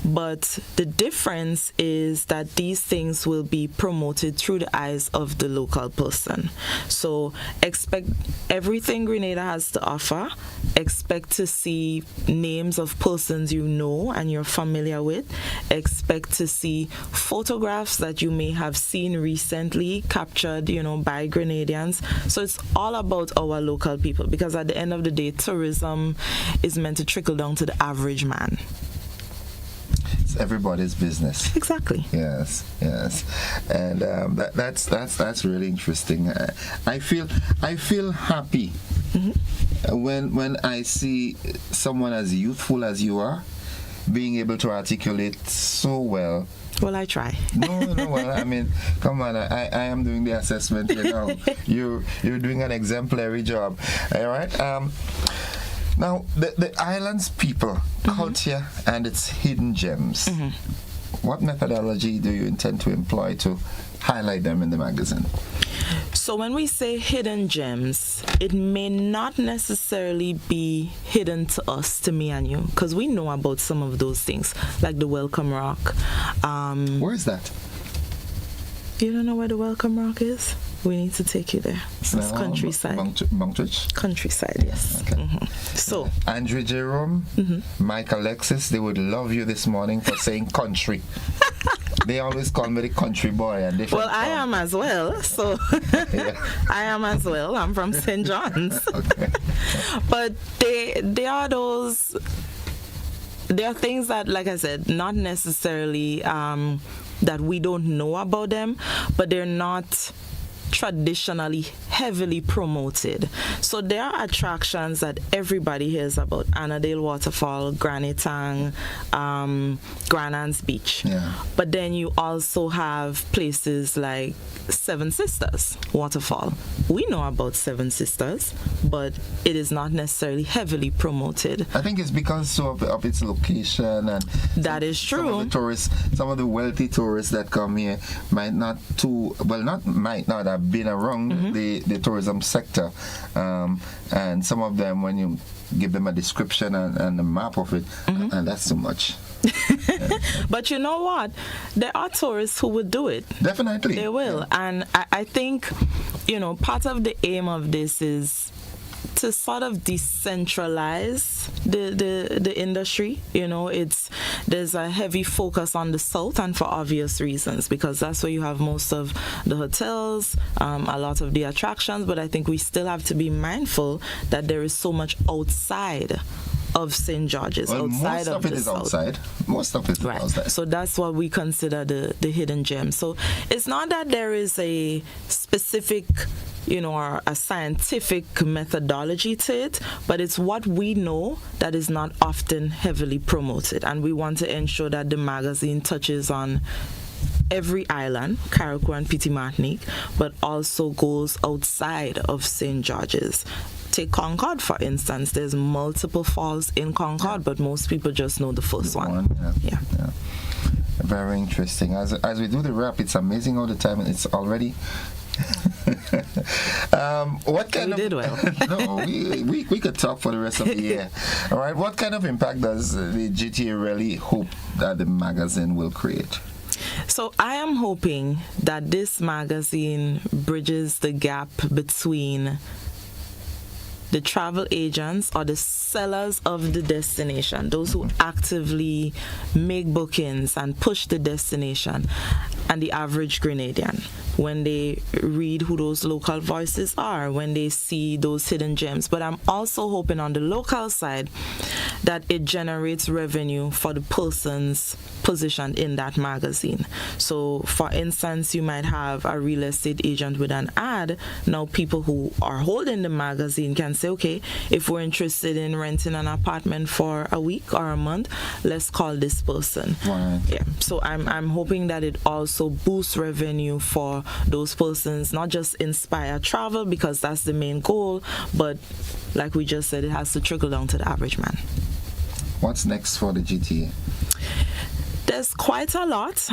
But the difference is that these things will be promoted through the eyes of the local person. So expect everything Grenada has to offer. Expect to see names of persons you know and you're familiar with. Expect to see photographs that you may have seen recently captured, by Grenadians. So it's all about our local people, because at the end of the day, tourism is meant to trickle down to the average man. Everybody's business. Exactly. Yes, and that's really interesting. I feel happy when I see someone as youthful as you are being able to articulate so well. Well, I try. No. Well, I mean, come on. I am doing the assessment. You're doing an exemplary job. All right. Now, the island's people, culture, and its hidden gems. What methodology do you intend to employ to highlight them in the magazine? So when we say hidden gems, it may not necessarily be hidden to us, to me and you, because we know about some of those things, like the Welcome Rock. Where is that? You don't know where the Welcome Rock is? We need to take you there. It's countryside. Montwich? Countryside, yes. Okay. So Andre Jerome, Mike Alexis, they would love you this morning for saying country. They always call me the country boy. And well, I am as well. So I am as well. I'm from St. John's. Okay. But they are those. There are things that, like I said, not necessarily that we don't know about them, but they're not traditionally heavily promoted. So there are attractions that everybody hears about: Annadale Waterfall, Granny Tang, Granans Beach. Yeah. But then you also have places like Seven Sisters Waterfall. We know about Seven Sisters, but it is not necessarily heavily promoted. I think it's because of its location, and that is true. Some of the tourists, some of the wealthy tourists that come here might not have been around the tourism sector, and some of them, when you give them a description and a map of it, and that's too much. But you know what? There are tourists who would do it. Definitely. They will. Yeah. And I think, part of the aim of this is to sort of decentralize the industry. There's a heavy focus on the south, and for obvious reasons, because that's where you have most of the hotels, a lot of the attractions. But I think we still have to be mindful that there is so much outside of St. George's, outside of the south. Most of it is outside. Most of it is outside. So that's what we consider the hidden gem. So it's not that there is a specific, or a scientific methodology to it, but it's what we know that is not often heavily promoted. And we want to ensure that the magazine touches on every island, Carriacou and Petite Martinique, but also goes outside of St. George's. Take Concord, for instance. There's multiple falls in Concord, but most people just know the first one. Yeah. Very interesting. As we do the wrap, it's amazing how the time it's already. What kind we did well. No, we could talk for the rest of the year. All right. What kind of impact does the GTA really hope that the magazine will create? So I am hoping that this magazine bridges the gap between the travel agents or the sellers of the destination, those who actively make bookings and push the destination, and the average Grenadian. When they read who those local voices are, when they see those hidden gems. But I'm also hoping on the local side that it generates revenue for the persons positioned in that magazine. So, for instance, you might have a real estate agent with an ad. Now, people who are holding the magazine can say, okay, if we're interested in renting an apartment for a week or a month, let's call this person. Right. Yeah. So I'm hoping that it also boosts revenue for those persons, not just inspire travel, because that's the main goal, but like we just said, it has to trickle down to the average man. What's next for the GTA? There's quite a lot.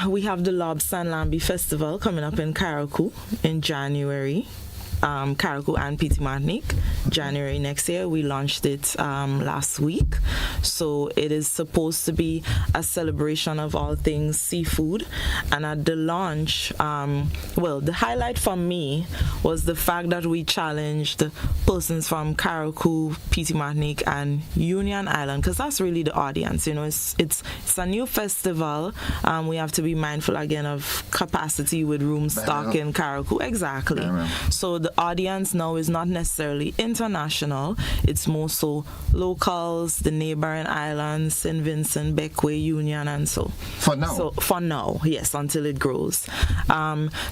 We have the Lobster and Lambie Festival coming up in Carriacou in January. Carriacou and Petite Martinique, January next year. We launched it last week. So it is supposed to be a celebration of all things seafood. And at the launch, the highlight for me was the fact that we challenged persons from Carriacou, Petite Martinique, and Union Island, because that's really the audience. It's a new festival. We have to be mindful again of capacity with room stock in Carriacou. Exactly. So the audience now is not necessarily international. It's more so locals, the neighboring islands, St. Vincent, Bequia, Union, and so. For now? So for now, yes, until it grows.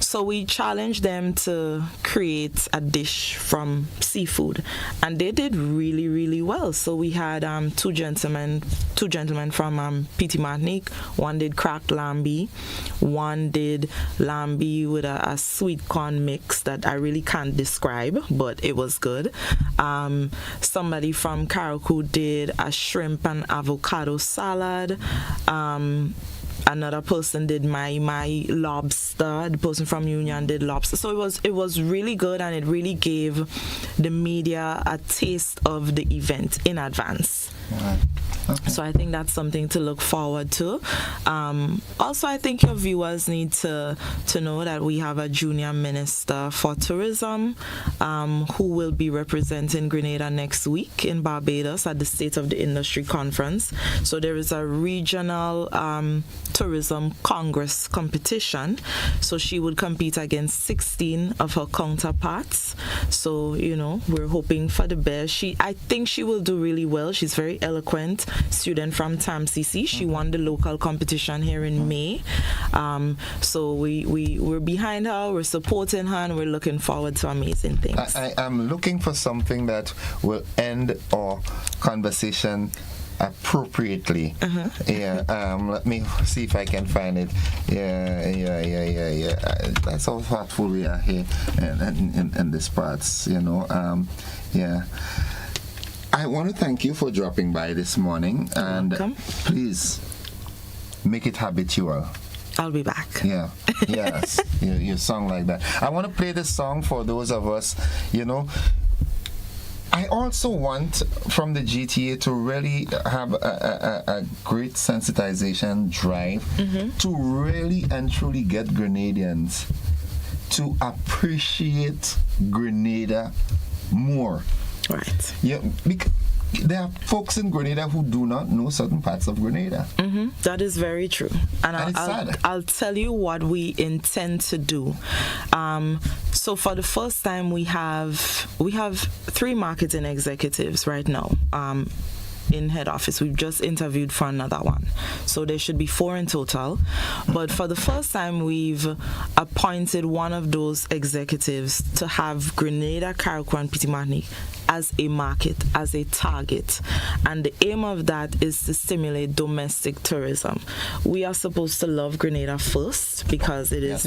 So we challenged them to create a dish from seafood, and they did really, really well. So we had two gentlemen from Petite Martinique. One did cracked lambie, one did lambie with a sweet corn mix that I really can't can't describe, but it was good. Somebody from Karakou did a shrimp and avocado salad. Another person did my lobster. The person from Union did lobster. So it was really good, and it really gave the media a taste of the event in advance. Right. Okay. So I think that's something to look forward to. Also, I think your viewers need to know that we have a junior minister for tourism who will be representing Grenada next week in Barbados at the State of the Industry Conference. So there is a regional tourism congress competition. So she would compete against 16 of her counterparts. So, we're hoping for the best. I think she will do really well. She's very eloquent. Student from TAMCC. She won the local competition here in May. So we're behind her, we're supporting her, and we're looking forward to amazing things. I am looking for something that will end our conversation appropriately. Let me see if I can find it. Yeah. That's how thoughtful we are here in this parts, yeah. I want to thank you for dropping by this morning, and please make it habitual. I'll be back. Yeah, yes, you song like that. I want to play this song for those of us, I also want from the GTA to really have a great sensitization drive to really and truly get Grenadians to appreciate Grenada more. Right. Yeah, because there are folks in Grenada who do not know certain parts of Grenada. That is very true. And I'll tell you what we intend to do. So for the first time, we have 3 marketing executives right now. In head office. We've just interviewed for another one. So there should be 4 in total. But for the first time, we've appointed one of those executives to have Grenada, Karakou, and Petit Martinique as a market, as a target. And the aim of that is to stimulate domestic tourism. We are supposed to love Grenada first because it is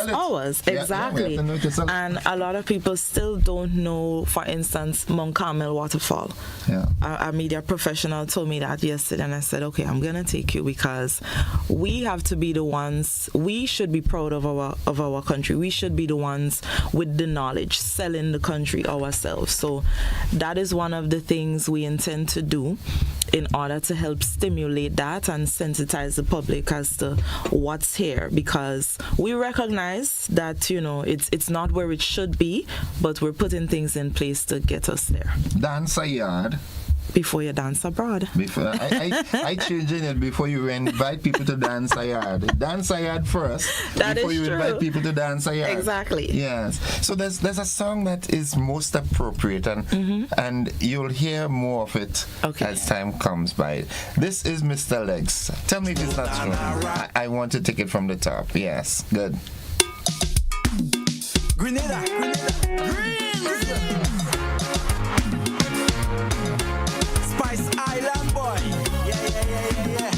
ours. Exactly. And a lot of people still don't know, for instance, Mount Carmel Waterfall. Yeah. Our media professional told me that yesterday, and I said, okay, I'm gonna take you because we have to be the ones. We should be proud of our country. We should be the ones with the knowledge, selling the country ourselves. So that is one of the things we intend to do in order to help stimulate that and sensitize the public as to what's here, because we recognize that it's not where it should be, but we're putting things in place to get us there. Dance a yard before you dance abroad. I changing it before you invite people to dance a yard. Dance a yard first before you invite people to dance a yard. Exactly. Yes. So there's a song that is most appropriate, and you'll hear more of it as time comes by. This is Mr. Legs. Tell me if it's not true. I want to take it from the top. Yes. Good. Grenada. Spice Island boy. Yeah.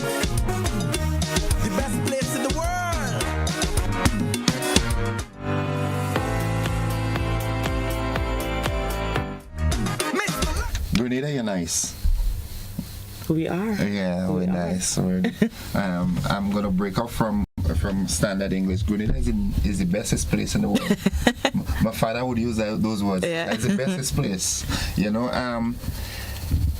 The best place in the world. Grenada, you're nice. We are. Yeah, we're nice. I'm gonna break off from standard English. Grenada is the bestest place in the world. My father would use those words. Yeah. It's the bestest place.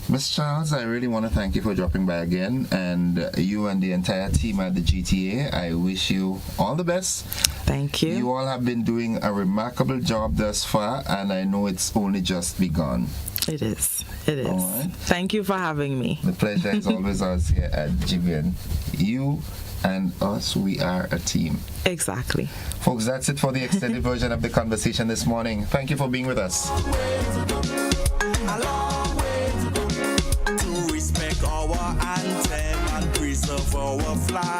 Ms. Charles, I really want to thank you for dropping by again, and you and the entire team at the GTA. I wish you all the best. Thank you. You all have been doing a remarkable job thus far, and I know it's only just begun. It is. All right. Thank you for having me. The pleasure is always ours here at GVN. You and us, we are a team. Exactly. Folks, that's it for the extended version of the conversation this morning. Thank you for being with us. To respect our anthem and preserve our flag.